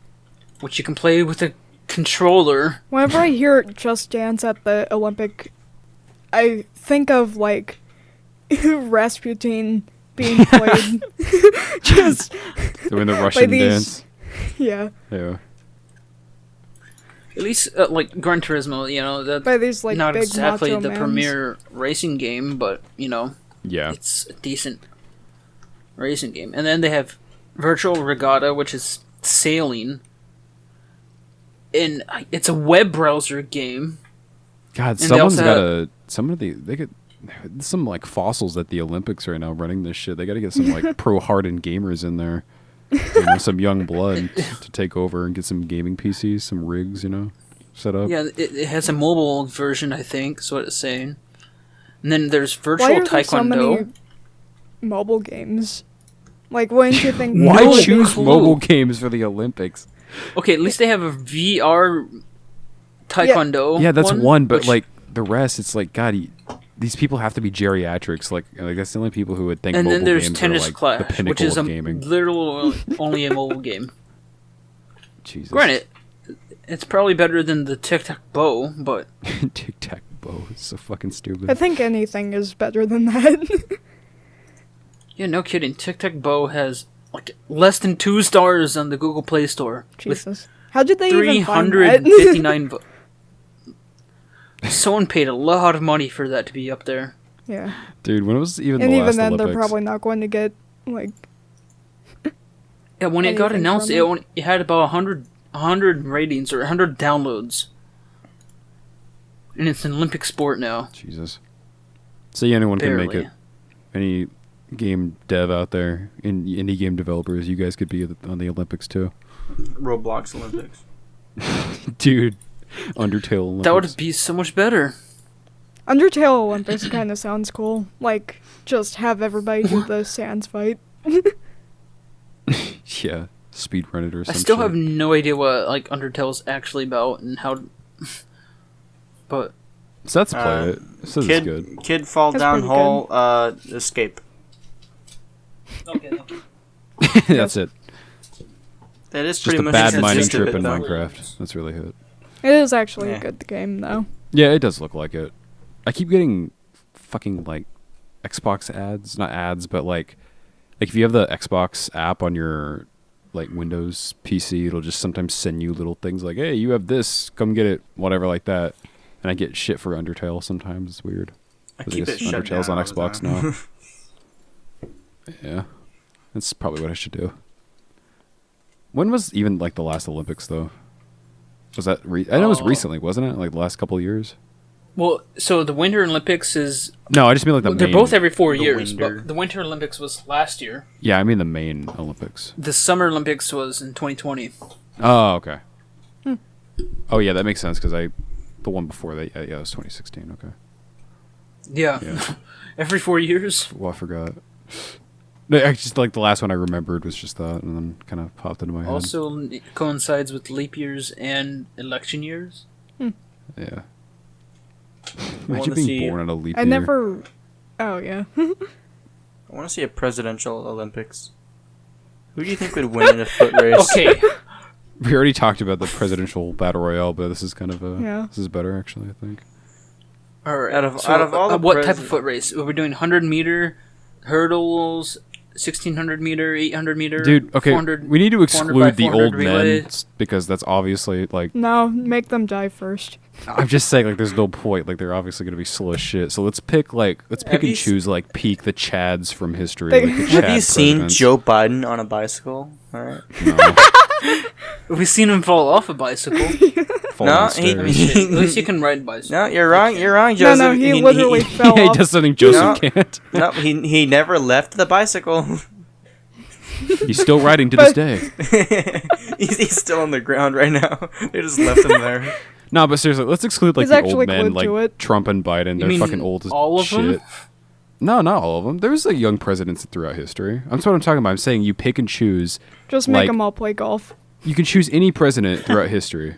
Speaker 2: which you can play with a controller.
Speaker 4: Whenever I hear Just Dance at the Olympic, I think of like Rasputin being played. Just
Speaker 1: Doing the Russian
Speaker 4: these-
Speaker 1: dance.
Speaker 4: yeah,
Speaker 1: Yeah.
Speaker 2: At least like Gran Turismo, you know, that's
Speaker 4: by these like
Speaker 2: not
Speaker 4: big
Speaker 2: exactly
Speaker 4: macho
Speaker 2: the
Speaker 4: mans.
Speaker 2: premier racing game, but you know,
Speaker 1: Yeah.
Speaker 2: it's a decent racing game. And then they have Virtual Regatta, which is sailing. And it's a web browser game.
Speaker 1: God,
Speaker 2: they
Speaker 1: someone's
Speaker 2: also
Speaker 1: got
Speaker 2: have-
Speaker 1: to. They could. Some like fossils at the Olympics right now running this shit. They got to get some like pro hardened gamers in there. You know, some young blood to take over and get some gaming PCs, some rigs, you know, set up.
Speaker 2: Yeah, it has a mobile version, I think, is what it's saying. And then there's Virtual
Speaker 4: Why are there
Speaker 2: Taekwondo.
Speaker 4: so many mobile games? Like, wouldn't you think?
Speaker 1: Why
Speaker 2: No
Speaker 1: choose
Speaker 2: clue.
Speaker 1: mobile games for the Olympics?
Speaker 2: Okay, at least they have a VR taekwondo.
Speaker 1: Yeah, that's one, but
Speaker 2: which-
Speaker 1: like the rest, it's like God. These people have to be geriatrics. Like that's the only people who would think.
Speaker 2: and
Speaker 1: mobile
Speaker 2: then there's
Speaker 1: games
Speaker 2: tennis
Speaker 1: are like
Speaker 2: clash,
Speaker 1: the pinnacle
Speaker 2: which is
Speaker 1: of gaming.
Speaker 2: literally only a mobile game.
Speaker 1: Jesus.
Speaker 2: Granted, it's probably better than the tic tac bow, but
Speaker 1: Tic Tac Bow is so fucking stupid.
Speaker 4: I think anything is better than that.
Speaker 2: yeah, no kidding. Tic tac bow has like less than 2 stars on the Google Play Store with
Speaker 4: Jesus. How did they even find that?
Speaker 2: 359 Someone paid a lot of money for that to be up there.
Speaker 4: Yeah.
Speaker 1: Dude, when it was even
Speaker 4: And
Speaker 1: the
Speaker 4: even
Speaker 1: last
Speaker 4: then,
Speaker 1: Olympics,
Speaker 4: they're probably not going to get, like,
Speaker 2: Yeah, when it got
Speaker 4: Anything
Speaker 2: announced,
Speaker 4: from
Speaker 2: it had about 100 ratings or 100 downloads. And it's an Olympic sport now.
Speaker 1: Jesus. See, anyone can make
Speaker 2: Barely.
Speaker 1: it. Any game dev out there, indie game developers, you guys could be on the Olympics too.
Speaker 3: Roblox Olympics.
Speaker 1: Dude, Undertale Olympics.
Speaker 2: That would be so much better.
Speaker 4: Undertale Olympics kind of sounds cool. Like, just have everybody do the Sans fight.
Speaker 1: Yeah, speedrun it or
Speaker 2: I
Speaker 1: something.
Speaker 2: still have no idea what like Undertale's actually about and how. But
Speaker 1: Seth's played it. Says it's good.
Speaker 3: Kid fall
Speaker 4: That's
Speaker 3: down
Speaker 4: pretty
Speaker 3: hole, escape.
Speaker 2: okay.
Speaker 1: That's it.
Speaker 3: That is
Speaker 1: Just
Speaker 3: pretty
Speaker 1: a
Speaker 3: much
Speaker 1: bad
Speaker 3: the
Speaker 1: mining
Speaker 3: gist of
Speaker 1: trip
Speaker 3: it,
Speaker 1: in
Speaker 3: though.
Speaker 1: Minecraft. That's really it.
Speaker 4: It is actually
Speaker 3: Yeah.
Speaker 4: a good game, though.
Speaker 1: Yeah, it does look like it. I keep getting fucking like Xbox ads, not ads, but like if you have the Xbox app on your like Windows PC, it'll just sometimes send you little things like, "Hey, you have this, come get it," whatever like that. And I get shit for Undertale sometimes. It's weird.
Speaker 3: I
Speaker 1: 'Cause
Speaker 3: keep
Speaker 1: guess
Speaker 3: it shut
Speaker 1: Undertale's
Speaker 3: down
Speaker 1: on
Speaker 3: all the
Speaker 1: Xbox
Speaker 3: time.
Speaker 1: now. Yeah, that's probably what I should do. When was even like the last Olympics though? Was that? I know it was recently, wasn't it? Like the last couple of years.
Speaker 2: Well, so the Winter Olympics is
Speaker 1: No, I just mean like the
Speaker 2: they're
Speaker 1: main.
Speaker 2: both every 4
Speaker 3: the
Speaker 2: years,
Speaker 3: winter.
Speaker 2: but the Winter Olympics was last year.
Speaker 1: Yeah, I mean the main Olympics.
Speaker 2: The Summer Olympics was in 2020.
Speaker 1: Oh, okay. Oh yeah, that makes sense because the one before that, yeah, it was 2016. Okay.
Speaker 2: Yeah,
Speaker 1: Yeah.
Speaker 2: every 4 years.
Speaker 1: Well, I forgot. No, I just like the last one I remembered was just that, and then kind of popped into my head.
Speaker 2: Also it coincides with leap years and election years.
Speaker 1: Yeah.
Speaker 3: wanna
Speaker 1: Imagine being
Speaker 3: see-
Speaker 1: born in a leap
Speaker 4: I
Speaker 1: year.
Speaker 4: never. Oh, yeah.
Speaker 3: I want to see a presidential Olympics. Who do you think would win in a foot race?
Speaker 2: Okay,
Speaker 1: We already talked about the presidential battle royale, but this is kind of a.
Speaker 4: Yeah.
Speaker 1: This is better actually, I think.
Speaker 2: all right.
Speaker 3: Out of all the
Speaker 2: what type of foot race? We're doing 100-meter hurdles, 1600 meter, 800 meter.
Speaker 1: Dude, okay,
Speaker 2: 400
Speaker 1: we need to
Speaker 2: 400 by
Speaker 1: exclude the
Speaker 2: 400
Speaker 1: old
Speaker 2: relay.
Speaker 1: men because that's obviously like.
Speaker 4: No, make them die first.
Speaker 1: I'm just saying, like, there's no point. Like, they're obviously gonna be slow as shit. So let's pick
Speaker 3: Have
Speaker 1: and
Speaker 3: you s-
Speaker 1: choose like peak the Chads from history.
Speaker 4: They-
Speaker 1: Like, the
Speaker 3: Have
Speaker 1: Chad
Speaker 3: you seen
Speaker 1: presidents.
Speaker 3: Joe Biden on a bicycle? All right.
Speaker 1: No,
Speaker 2: We've seen him fall off a bicycle.
Speaker 1: fall
Speaker 3: No,
Speaker 1: downstairs.
Speaker 2: I mean, shit, at least you can ride a bicycle.
Speaker 3: No, you're wrong. You're wrong,
Speaker 4: No,
Speaker 3: Joseph.
Speaker 4: no, he literally fell
Speaker 1: Yeah, he
Speaker 4: off.
Speaker 1: does something Joseph
Speaker 3: No.
Speaker 1: can't.
Speaker 3: No, he never left the bicycle.
Speaker 1: He's still riding to this day.
Speaker 3: he's still on the ground right now. They just left him there.
Speaker 1: No, but seriously, let's exclude like
Speaker 4: He's
Speaker 1: the
Speaker 4: actually
Speaker 1: old men,
Speaker 4: glued to
Speaker 1: like
Speaker 4: it.
Speaker 1: Trump and Biden. They're
Speaker 2: mean
Speaker 1: fucking old as
Speaker 2: all of
Speaker 1: shit.
Speaker 2: them?
Speaker 1: No, not all of them. There's like young presidents throughout history. That's what I'm talking about. I'm saying you pick and choose.
Speaker 4: Just make
Speaker 1: Like-
Speaker 4: them all play golf.
Speaker 1: You can choose any president throughout history.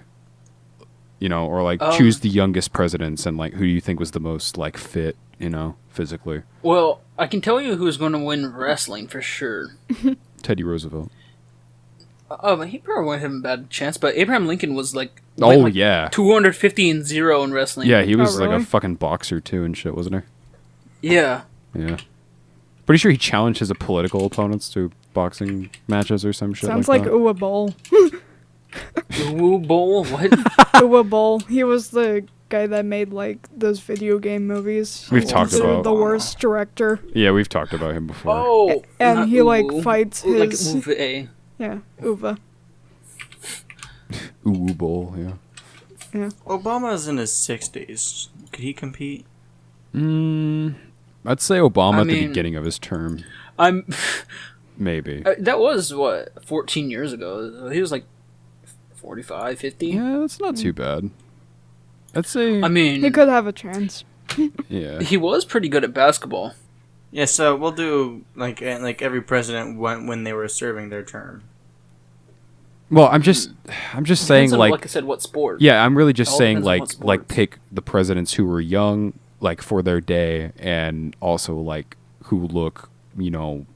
Speaker 1: You know, or like choose the youngest presidents and like who do you think was the most like fit, you know, physically.
Speaker 2: Well, I can tell you who's going to win wrestling for sure.
Speaker 1: Teddy Roosevelt.
Speaker 2: Oh, but he probably wouldn't have a bad chance. But Abraham Lincoln was like,
Speaker 1: Oh
Speaker 2: went, like
Speaker 1: yeah.
Speaker 2: 250-0 in wrestling.
Speaker 1: Yeah, he was
Speaker 4: Oh,
Speaker 1: like a
Speaker 4: really?
Speaker 1: fucking boxer too and shit, wasn't
Speaker 2: Yeah.
Speaker 1: he? Yeah. Pretty sure he challenged his political opponents to boxing matches or some shit.
Speaker 4: Sounds
Speaker 1: like
Speaker 4: like
Speaker 1: that.
Speaker 4: Uwe Boll.
Speaker 2: Woo Bowl. What?
Speaker 4: Uwe Boll. He was the guy that made like those video game movies.
Speaker 1: We've
Speaker 4: He's
Speaker 1: talked
Speaker 4: considered
Speaker 1: about-
Speaker 4: the worst director.
Speaker 1: Yeah, we've talked about him before.
Speaker 2: Oh.
Speaker 4: And
Speaker 2: not
Speaker 4: he, like,
Speaker 2: Uwu.
Speaker 4: fights
Speaker 2: Like
Speaker 4: his-
Speaker 2: Uwe.
Speaker 4: Yeah, Uwe.
Speaker 1: Uwu Bowl, yeah.
Speaker 3: Obama's in his 60s. Could he compete?
Speaker 1: I'd say Obama
Speaker 2: I
Speaker 1: at the
Speaker 2: mean-
Speaker 1: beginning of his term.
Speaker 2: I'm.
Speaker 1: Maybe.
Speaker 2: That was what 14 years ago. He was like 45, 50.
Speaker 1: Yeah, that's not too bad. I'd say.
Speaker 2: I mean,
Speaker 4: He could have a chance.
Speaker 1: yeah.
Speaker 2: he was pretty good at basketball.
Speaker 3: Yeah, so we'll do like every president when they were serving their term.
Speaker 1: Well, I'm just saying
Speaker 2: Depends on,
Speaker 1: like
Speaker 2: I said, what sport.
Speaker 1: yeah, I'm really just
Speaker 2: All
Speaker 1: saying
Speaker 2: depends on what
Speaker 1: like
Speaker 2: sports.
Speaker 1: pick the presidents who were young like for their day and also like who look,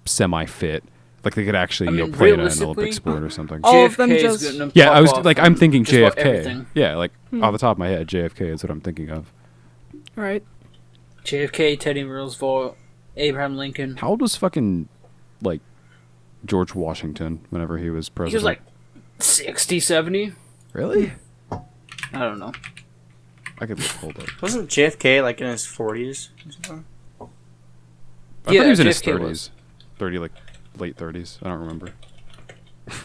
Speaker 1: semi fit. Like they could actually,
Speaker 2: I mean,
Speaker 1: play in an
Speaker 2: realistically,
Speaker 1: Olympic sport or something.
Speaker 4: All of them
Speaker 2: JFK is
Speaker 4: just-
Speaker 2: gonna
Speaker 1: Yeah,
Speaker 2: pop
Speaker 1: I was
Speaker 2: off
Speaker 1: like, I'm
Speaker 2: in
Speaker 1: thinking
Speaker 2: just about
Speaker 1: JFK.
Speaker 2: everything.
Speaker 1: Yeah, like off the top of my head, JFK is what I'm thinking of.
Speaker 4: Right.
Speaker 2: JFK, Teddy Roosevelt, Abraham Lincoln.
Speaker 1: How old was fucking like George Washington whenever he was
Speaker 2: He
Speaker 1: president?
Speaker 2: was like 60, 70.
Speaker 1: really?
Speaker 2: I don't know.
Speaker 1: I could hold up.
Speaker 3: Wasn't JFK like in his 40s or something?
Speaker 1: I
Speaker 2: Yeah,
Speaker 1: thought he was in his
Speaker 2: JFK
Speaker 1: 30s,
Speaker 2: was.
Speaker 1: 30 like late 30s. I don't remember.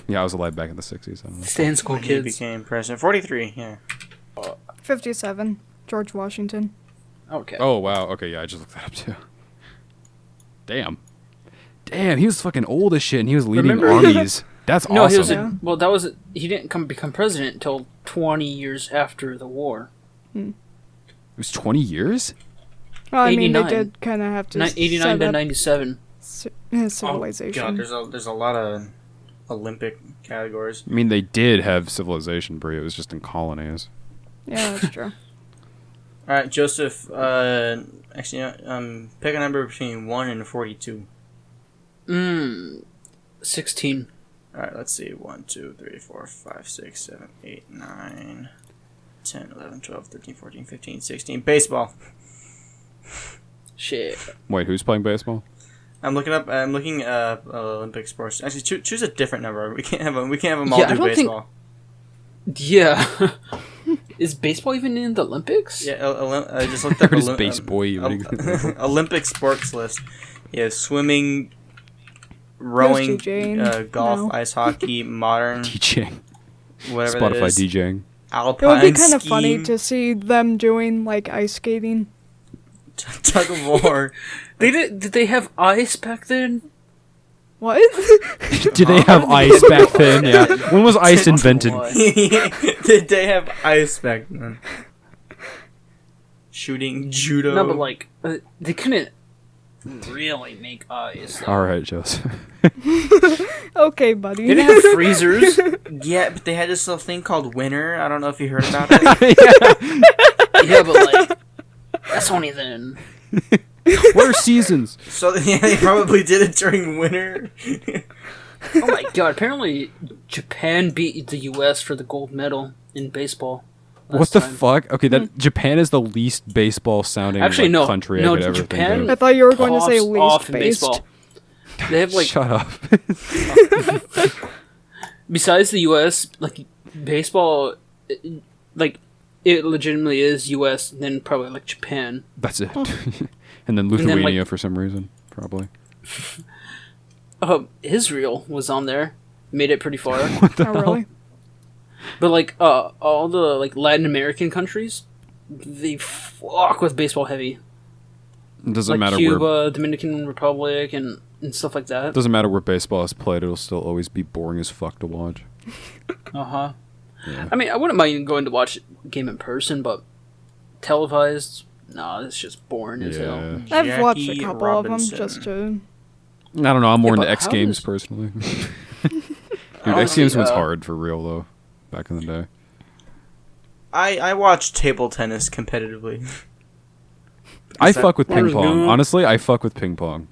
Speaker 1: Yeah, I was alive back in the 60s. I don't know.
Speaker 2: Stay in school,
Speaker 3: When he
Speaker 2: kids.
Speaker 3: became president. 43, yeah.
Speaker 4: 57. George Washington.
Speaker 2: Okay.
Speaker 1: Oh wow. Okay, yeah, I just looked that up too. Damn, he was fucking old as shit, and he was leading
Speaker 2: Remember-
Speaker 1: armies. That's
Speaker 2: No, he was.
Speaker 1: awesome.
Speaker 4: Yeah.
Speaker 2: That was. He didn't become president until 20 years after the war.
Speaker 1: It was 20 years.
Speaker 4: Well, I mean, they
Speaker 2: 89.
Speaker 4: did kind of have to
Speaker 2: 89
Speaker 4: set
Speaker 2: to
Speaker 4: up
Speaker 2: 97.
Speaker 4: civilization.
Speaker 3: Oh, God, there's a lot of Olympic categories.
Speaker 1: I mean, they did have civilization, Brie. It was just in colonies.
Speaker 4: Yeah, that's true.
Speaker 3: All right, Joseph. Actually, pick a number between 1 and 42.
Speaker 2: 16.
Speaker 3: All right, let's see. 1, 2, 3, 4, 5, 6, 7, 8, 9, 10, 11, 12, 13, 14, 15, 16. Baseball.
Speaker 2: Shit.
Speaker 1: Wait, who's playing baseball?
Speaker 3: I'm looking Olympic sports. Actually, choose a different number. We can't have them all
Speaker 2: Yeah, I
Speaker 3: do
Speaker 2: don't think-
Speaker 3: baseball.
Speaker 2: Yeah. Is baseball even in the Olympics?
Speaker 3: Yeah, I just looked up
Speaker 1: What is base boy?
Speaker 3: Olympic sports list. Yeah, swimming, rowing,
Speaker 4: DJing?
Speaker 3: golf,
Speaker 4: No.
Speaker 3: ice hockey, modern,
Speaker 1: DJing.
Speaker 3: whatever
Speaker 1: Spotify
Speaker 3: that is,
Speaker 1: DJing.
Speaker 3: alpine
Speaker 4: It would be kind of
Speaker 3: skiing,
Speaker 4: funny to see them doing like ice skating.
Speaker 3: tug of war.
Speaker 2: Did they have ice back then?
Speaker 4: What?
Speaker 1: Did they have ice back then? Yeah. When was ice invented?
Speaker 3: Did they have ice back then? Shooting, judo.
Speaker 2: No, but like they couldn't really make ice.
Speaker 1: All right, Joseph.
Speaker 4: Okay, buddy.
Speaker 2: They didn't have freezers.
Speaker 3: Yeah, but they had this little thing called winter. I don't know if you heard about it.
Speaker 2: Yeah, but like that's only then.
Speaker 1: What are seasons?
Speaker 3: So yeah, they probably did it during winter.
Speaker 2: Oh my god! Apparently, Japan beat the U.S. for the gold medal in baseball.
Speaker 1: What
Speaker 2: last
Speaker 1: the
Speaker 2: time.
Speaker 1: fuck? Okay, that Japan is the least baseball sounding
Speaker 2: Actually, no.
Speaker 1: country
Speaker 2: No,
Speaker 1: I could ever
Speaker 2: Japan-
Speaker 1: think
Speaker 4: I
Speaker 1: of.
Speaker 4: thought you were going to say
Speaker 2: Pops
Speaker 4: least
Speaker 2: off in
Speaker 4: based.
Speaker 2: baseball. They have like
Speaker 1: Shut up.
Speaker 2: besides the U.S. like baseball, like it legitimately is U.S. Then probably like Japan.
Speaker 1: That's it. And then
Speaker 2: then,
Speaker 1: Lithuania
Speaker 2: like-
Speaker 1: for some reason, probably.
Speaker 2: Israel was on there, made it pretty far.
Speaker 1: What the
Speaker 4: Oh,
Speaker 1: hell?
Speaker 4: really?
Speaker 2: But like all the like Latin American countries, they fuck with baseball heavy.
Speaker 1: It doesn't
Speaker 2: Like
Speaker 1: matter
Speaker 2: Cuba,
Speaker 1: where.
Speaker 2: Dominican Republic, and stuff like that.
Speaker 1: Doesn't matter where baseball is played. It'll still always be boring as fuck to watch.
Speaker 2: Uh huh.
Speaker 1: Yeah.
Speaker 2: I mean, I wouldn't mind going to watch a game in person, but televised, nah, it's just boring as hell.
Speaker 1: Yeah.
Speaker 4: I've watched a
Speaker 3: Jackie
Speaker 4: couple
Speaker 3: Robinson.
Speaker 4: of them just to.
Speaker 1: I don't know. I'm more
Speaker 2: Yeah,
Speaker 1: into
Speaker 2: but
Speaker 1: X
Speaker 2: how
Speaker 1: Games
Speaker 2: does-
Speaker 1: personally. Dude,
Speaker 2: Honestly,
Speaker 1: X Games was
Speaker 2: uh,
Speaker 1: hard for real though. Back in the day.
Speaker 3: I watched table tennis competitively.
Speaker 1: I
Speaker 3: that-
Speaker 1: fuck with ping
Speaker 2: Or
Speaker 1: pong.
Speaker 2: no.
Speaker 1: Honestly, I fuck with ping pong.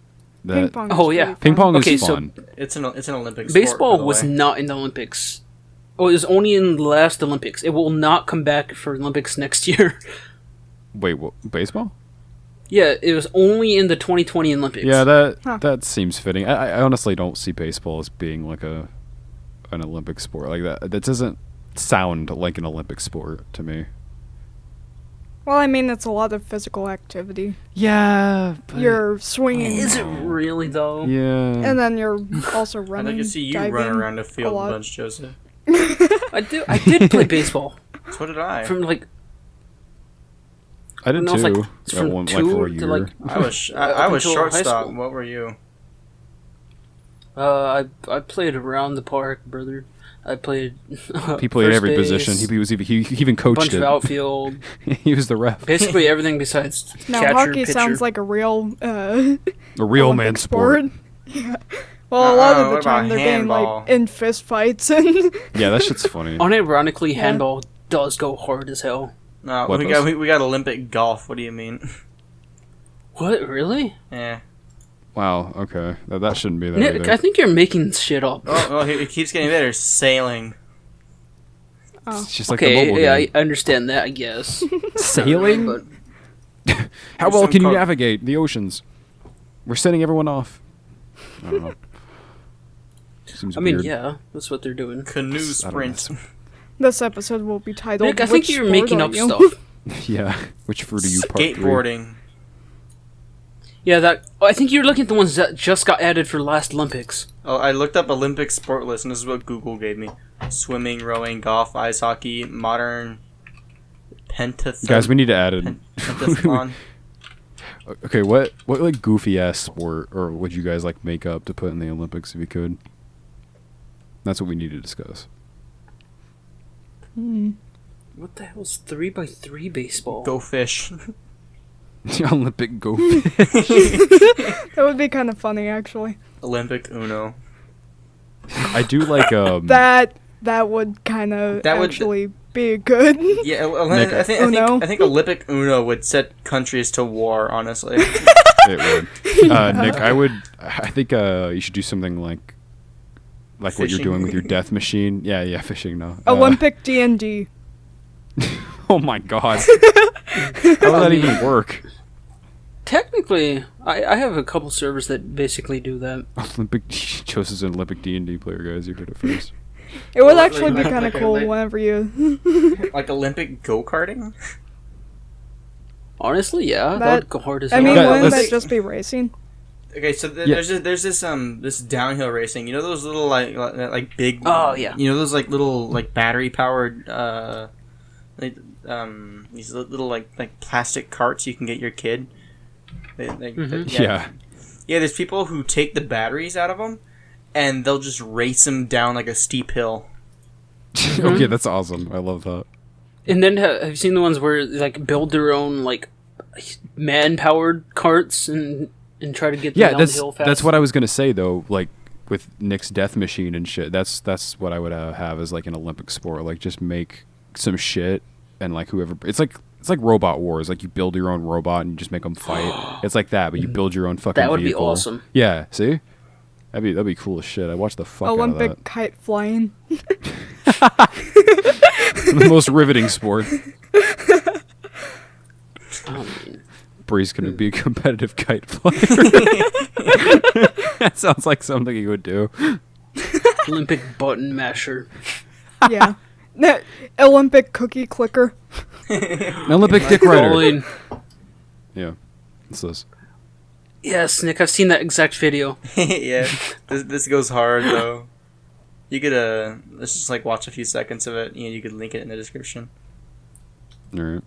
Speaker 4: Ping
Speaker 1: That
Speaker 4: pong.
Speaker 2: Oh,
Speaker 4: is
Speaker 2: yeah.
Speaker 4: pretty
Speaker 1: ping
Speaker 4: fun.
Speaker 1: pong
Speaker 2: Okay,
Speaker 1: is
Speaker 2: so
Speaker 1: fun.
Speaker 3: It's an Olympic sport.
Speaker 2: Baseball
Speaker 3: by the
Speaker 2: was
Speaker 3: way.
Speaker 2: not in the Olympics. Oh, it was only in the last Olympics. It will not come back for Olympics next year.
Speaker 1: Wait, what? Baseball?
Speaker 2: Yeah, it was only in the 2020 Olympics.
Speaker 1: Yeah,
Speaker 4: Huh.
Speaker 1: that seems fitting. I honestly don't see baseball as being like an Olympic sport like that. That doesn't sound like an Olympic sport to me.
Speaker 4: Well, I mean, it's a lot of physical activity.
Speaker 1: Yeah, but
Speaker 4: You're swinging,
Speaker 2: Is it really though?
Speaker 1: yeah.
Speaker 4: and then you're also
Speaker 3: I'd
Speaker 4: running,
Speaker 3: like to see you
Speaker 4: diving.
Speaker 3: run around the field
Speaker 4: a
Speaker 3: a
Speaker 4: lot.
Speaker 3: bunch, Joseph.
Speaker 2: I did play baseball
Speaker 3: So did I.
Speaker 2: from like
Speaker 1: I did
Speaker 2: when I was,
Speaker 1: too.
Speaker 2: like,
Speaker 1: At
Speaker 2: from
Speaker 1: one,
Speaker 2: two
Speaker 1: for a
Speaker 2: to,
Speaker 1: year.
Speaker 2: like,
Speaker 3: I was
Speaker 2: Up
Speaker 3: I was
Speaker 2: until high
Speaker 3: shortstop.
Speaker 2: school.
Speaker 3: What were you?
Speaker 2: I played around the park, brother. I played.
Speaker 1: He played
Speaker 2: first
Speaker 1: every
Speaker 2: base,
Speaker 1: position. He even
Speaker 2: bunch
Speaker 1: coached
Speaker 2: of
Speaker 1: it.
Speaker 2: outfield,
Speaker 1: He was the ref.
Speaker 2: basically everything besides
Speaker 4: Now,
Speaker 2: catcher,
Speaker 4: hockey
Speaker 2: pitcher.
Speaker 4: sounds like a real
Speaker 1: A real
Speaker 4: Olympic
Speaker 1: man sport.
Speaker 4: Yeah. Well, a lot of the
Speaker 3: what
Speaker 4: time
Speaker 3: about
Speaker 4: they're getting
Speaker 3: handball?
Speaker 4: like in fist fights and
Speaker 1: Yeah, that shit's funny.
Speaker 2: Unironically,
Speaker 4: Yeah.
Speaker 2: handball does go hard as hell.
Speaker 3: No,
Speaker 1: What
Speaker 3: we
Speaker 1: does?
Speaker 3: got we got Olympic golf. What do you mean?
Speaker 2: What, really?
Speaker 3: Yeah.
Speaker 1: Wow. Okay, that shouldn't be there.
Speaker 2: Nick,
Speaker 1: either.
Speaker 2: I think you're making shit up.
Speaker 3: Oh, well, it keeps getting better. Sailing.
Speaker 1: It's just like the
Speaker 2: Okay,
Speaker 1: mobile
Speaker 2: yeah,
Speaker 1: game.
Speaker 2: I understand that, I guess.
Speaker 1: Sailing.
Speaker 2: But
Speaker 1: How
Speaker 3: There's
Speaker 1: well
Speaker 3: some
Speaker 1: can you
Speaker 3: called-
Speaker 1: navigate the oceans? We're sending everyone off. I don't know. Seems
Speaker 2: I mean,
Speaker 1: weird.
Speaker 2: yeah, that's what they're doing.
Speaker 3: Canoe
Speaker 1: I don't know.
Speaker 3: sprint.
Speaker 4: this episode will be titled.
Speaker 2: Nick, I think
Speaker 4: "Which
Speaker 2: you're
Speaker 4: sport
Speaker 2: making
Speaker 4: are
Speaker 2: up
Speaker 4: you?"
Speaker 2: stuff.
Speaker 1: Yeah. Which fruit are you? Part 3?
Speaker 3: Skateboarding.
Speaker 2: Yeah, that. I think you're looking at the ones that just got added for last Olympics.
Speaker 3: Oh, I looked up Olympic sport list, and this is what Google gave me: swimming, rowing, golf, ice hockey, modern pentathlon.
Speaker 1: Guys, we need to add it.
Speaker 3: pentathlon.
Speaker 1: Okay, what like goofy ass sport or would you guys like make up to put in the Olympics if you could? That's what we need to discuss.
Speaker 2: What the hell's 3x3 baseball?
Speaker 3: Go fish.
Speaker 1: Olympic go.
Speaker 4: That would be kind of funny, actually.
Speaker 3: Olympic Uno.
Speaker 1: I do like
Speaker 4: That would kind of
Speaker 3: That would-
Speaker 4: actually be good.
Speaker 3: Yeah,
Speaker 1: Nick,
Speaker 3: I think
Speaker 4: Uno.
Speaker 3: I think Olympic Uno would set countries to war. Honestly.
Speaker 1: it would. Nick, I think you should do something like what you're
Speaker 3: Fishing.
Speaker 1: doing with your death machine. Yeah, fishing. No.
Speaker 4: Olympic D&D.
Speaker 1: Oh my god. How would that even work?
Speaker 2: Technically, I have a couple servers that basically do that.
Speaker 1: Olympic Joseph's an Olympic D&D player, guys. You heard it first.
Speaker 4: It would
Speaker 3: Like-
Speaker 4: actually be
Speaker 3: like-
Speaker 4: kind of
Speaker 3: like a
Speaker 4: cool
Speaker 3: lit-
Speaker 4: whenever you.
Speaker 3: Like Olympic go karting.
Speaker 2: Honestly, yeah, that
Speaker 4: That-
Speaker 2: would go hard as
Speaker 4: I
Speaker 2: hell.
Speaker 4: mean,
Speaker 1: Yeah,
Speaker 4: wouldn't
Speaker 1: let's-
Speaker 4: that just be racing?
Speaker 3: Okay, so
Speaker 1: Yeah.
Speaker 3: there's this downhill racing. You know those little like big.
Speaker 2: Oh, yeah.
Speaker 3: You know those like little like battery powered these little like plastic carts you can get your kid.
Speaker 1: Yeah.
Speaker 3: Yeah, there's people who take the batteries out of them, and they'll just race them down like a steep hill.
Speaker 1: Okay, that's awesome. I love that.
Speaker 2: And then have you seen the ones where they, like build their own like man-powered carts and try to get them
Speaker 1: Yeah,
Speaker 2: down
Speaker 1: that's
Speaker 2: the hill fast?
Speaker 1: that's what I was gonna say though. Like with Nick's death machine and shit. That's what I would have as like an Olympic sport. Like just make some shit and like whoever. It's like Robot Wars. Like you build your own robot and you just make them fight. It's like that, but you build your own fucking.
Speaker 2: That would be
Speaker 1: vehicle.
Speaker 2: awesome.
Speaker 1: Yeah, see, that'd be cool as shit. I watched the fuck out of
Speaker 4: Olympic kite flying.
Speaker 1: that. The most riveting sport.
Speaker 2: I mean,
Speaker 1: Bree's gonna be a competitive kite flyer. That sounds like something he would do.
Speaker 2: Olympic button masher.
Speaker 4: Yeah. Olympic cookie clicker.
Speaker 1: An Olympic dick rider.
Speaker 2: Rolling.
Speaker 1: Yeah, it's this.
Speaker 2: Yes, Nick, I've seen that exact video.
Speaker 3: Yeah, this goes hard though. You could let's just like watch a few seconds of it. You could link it in the description.
Speaker 1: All right.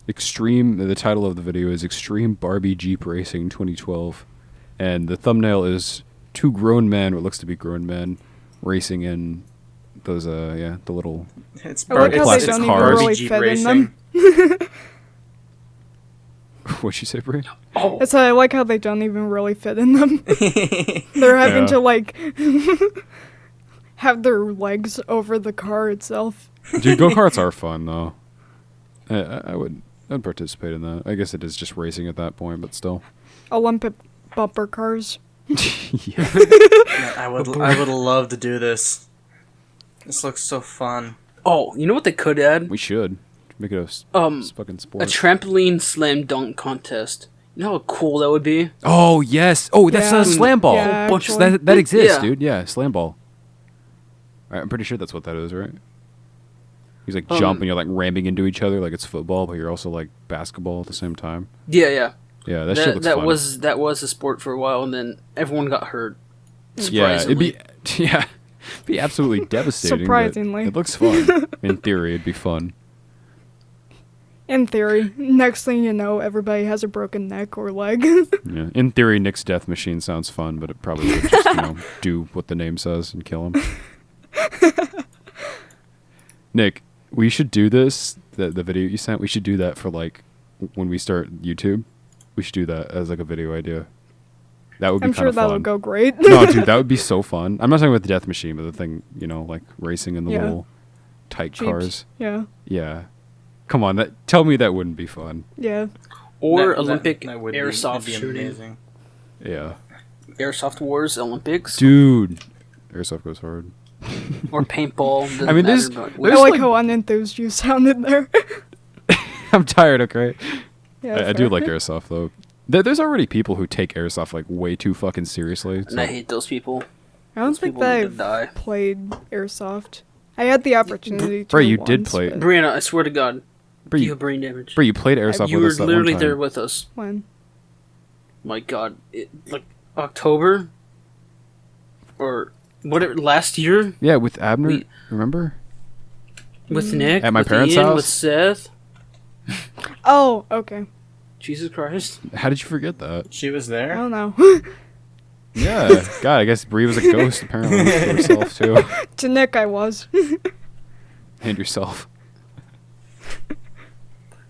Speaker 1: Extreme. The title of the video is Extreme Barbie Jeep Racing 2012, and the thumbnail is two grown men, what looks to be grown men, racing in those the little.
Speaker 3: It's
Speaker 4: I like how they
Speaker 1: plastic
Speaker 4: don't even
Speaker 1: cars.
Speaker 4: really
Speaker 3: Jeep
Speaker 4: fit in
Speaker 3: racing.
Speaker 4: them.
Speaker 1: What'd you say, Bree?
Speaker 2: Oh,
Speaker 4: It's I like how they don't even really fit in them. They're having
Speaker 1: Yeah.
Speaker 4: to like have their legs over the car itself.
Speaker 1: Dude, go karts are fun though. I'd participate in that. I guess it is just racing at that point, but still.
Speaker 4: Olympic bumper cars.
Speaker 1: Yeah.
Speaker 3: I would love to do this. This looks so fun.
Speaker 2: oh, you know what they could add?
Speaker 1: We should make it a fucking
Speaker 2: A
Speaker 1: sport.
Speaker 2: trampoline slam dunk contest. You know how cool that would be?
Speaker 1: Oh yes. Oh, that's
Speaker 4: Yeah.
Speaker 1: a slam ball.
Speaker 4: Yeah,
Speaker 2: bunch of
Speaker 4: actually.
Speaker 1: That exists,
Speaker 2: Yeah.
Speaker 1: dude. Yeah, slam ball. All right, I'm pretty sure that's what that is, right? He's like jumping, you're like ramming into each other like it's football, but you're also like basketball at the same time.
Speaker 2: Yeah, yeah.
Speaker 1: Yeah, that shit looks fun.
Speaker 2: That was a sport for a while, and then everyone got hurt.
Speaker 1: Yeah, it'd be
Speaker 2: Surprisingly.
Speaker 1: it'd be absolutely devastating. but
Speaker 4: Surprisingly.
Speaker 1: it looks fun. In theory, it'd be fun.
Speaker 4: In theory, next thing you know, everybody has a broken neck or leg.
Speaker 1: Yeah. In theory, Nick's death machine sounds fun, but it probably would just do what the name says and kill him. Nick, we should do this. The video you sent, we should do that for like when we start YouTube. We should do that as like a video idea. That would be
Speaker 4: I'm
Speaker 1: kind
Speaker 4: sure
Speaker 1: of
Speaker 4: that'll
Speaker 1: fun.
Speaker 4: go great.
Speaker 1: No, dude, that would be so fun. I'm not talking about the death machine, but the thing, like racing in the
Speaker 4: Yeah.
Speaker 1: little tight
Speaker 4: Jeeps.
Speaker 1: cars.
Speaker 4: Yeah.
Speaker 1: Yeah. Come on, tell me that wouldn't be fun.
Speaker 4: Yeah.
Speaker 2: Or
Speaker 3: That-
Speaker 2: Olympic
Speaker 3: that would be-
Speaker 2: airsoft
Speaker 3: that'd be
Speaker 2: shooting.
Speaker 3: amazing.
Speaker 1: Yeah.
Speaker 2: Airsoft Wars Olympics.
Speaker 1: Dude. Airsoft goes hard.
Speaker 2: Or paintball. doesn't
Speaker 1: I mean,
Speaker 2: matter,
Speaker 1: there's-
Speaker 2: but
Speaker 4: I
Speaker 1: there's
Speaker 4: like
Speaker 1: like-
Speaker 4: how unenthused you sounded there.
Speaker 1: I'm tired, okay?
Speaker 4: Yeah,
Speaker 1: I do
Speaker 4: fair.
Speaker 1: like airsoft, though. There's already people who take airsoft, like, way too fucking seriously.
Speaker 2: and I hate those people.
Speaker 4: I don't
Speaker 2: Those
Speaker 4: think
Speaker 2: people need to
Speaker 4: that
Speaker 2: die.
Speaker 4: I've played airsoft. I had the opportunity to.
Speaker 1: Bro, you did
Speaker 4: once,
Speaker 1: play-
Speaker 4: but
Speaker 2: Brianna, I swear to God,
Speaker 1: Bro,
Speaker 2: you
Speaker 1: you,
Speaker 2: have brain damage.
Speaker 1: bro, you played airsoft
Speaker 2: You
Speaker 1: with
Speaker 2: were
Speaker 1: us that
Speaker 2: literally
Speaker 1: one time.
Speaker 2: there with us.
Speaker 4: When?
Speaker 2: My God, like October or whatever last year
Speaker 1: Yeah, with Abner,
Speaker 2: We-
Speaker 1: remember?
Speaker 2: with Nick,
Speaker 1: At my
Speaker 2: with
Speaker 1: parents'
Speaker 2: Ian,
Speaker 1: house?
Speaker 2: with Seth.
Speaker 4: Oh, okay.
Speaker 2: Jesus Christ!
Speaker 1: How did you forget that?
Speaker 3: She was
Speaker 4: I
Speaker 3: there.
Speaker 4: don't know.
Speaker 1: Yeah. God, I guess Bree was a ghost, apparently, to herself, too.
Speaker 4: To Nick, I was.
Speaker 1: And yourself.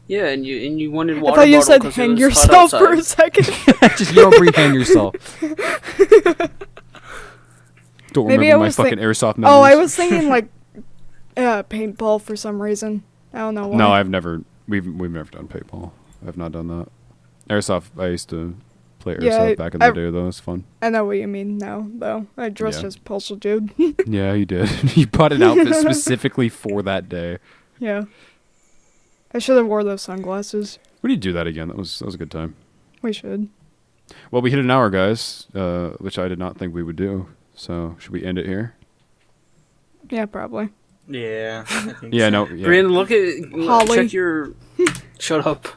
Speaker 2: Yeah, and you wanted
Speaker 4: I
Speaker 2: water
Speaker 4: thought you
Speaker 2: bottle
Speaker 4: said
Speaker 2: 'cause it
Speaker 4: hang
Speaker 2: was
Speaker 4: yourself
Speaker 2: hot
Speaker 4: for a
Speaker 2: outside.
Speaker 4: second.
Speaker 1: Just, you don't rehang yourself. Don't
Speaker 4: Maybe
Speaker 1: remember
Speaker 4: I
Speaker 1: my
Speaker 4: was
Speaker 1: fucking
Speaker 4: think-
Speaker 1: airsoft memories.
Speaker 4: Oh, I was thinking like paintball for some reason. I don't know why.
Speaker 1: No, we've never done paintball. I've not done that. Airsoft, I used to play airsoft
Speaker 4: Yeah,
Speaker 1: back in the
Speaker 4: I-
Speaker 1: day, though. It's fun.
Speaker 4: I know what you mean now, though. I dressed
Speaker 1: Yeah.
Speaker 4: as Postal Dude.
Speaker 1: Yeah, you did. You bought an outfit specifically for that day.
Speaker 4: Yeah. I should have wore those sunglasses.
Speaker 1: We need to do that again. That was a good time.
Speaker 4: We should.
Speaker 1: Well, we hit an hour, guys, which I did not think we would do. So, should we end it here?
Speaker 4: Yeah, probably.
Speaker 3: Yeah. I think
Speaker 1: Yeah,
Speaker 3: so.
Speaker 1: no. Yeah.
Speaker 2: Brianna, look at
Speaker 4: Holly.
Speaker 2: check your. Shut up.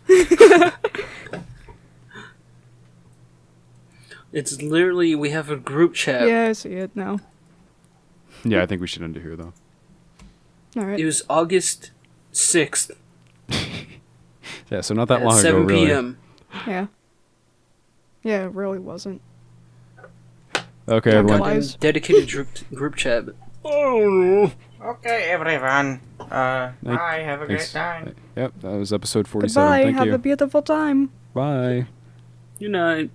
Speaker 2: It's literally we have a group chat.
Speaker 4: Yeah, I see it now.
Speaker 1: Yeah, I think we should end it here, though.
Speaker 4: Alright.
Speaker 2: It was August 6th
Speaker 1: Yeah, so not that
Speaker 2: at
Speaker 1: long
Speaker 2: 7
Speaker 1: ago, really.
Speaker 2: p.m.
Speaker 4: Yeah. Yeah, it really wasn't.
Speaker 1: Okay,
Speaker 4: Don't
Speaker 1: everyone.
Speaker 4: lie. Lies.
Speaker 2: Dedicated group chat. But
Speaker 3: Okay, everyone. Bye. Have a great
Speaker 1: Thanks.
Speaker 3: time.
Speaker 1: Yep, that was episode 47.
Speaker 4: Goodbye.
Speaker 1: Thank
Speaker 4: Have
Speaker 1: you.
Speaker 4: a beautiful time.
Speaker 1: Bye.
Speaker 2: good night.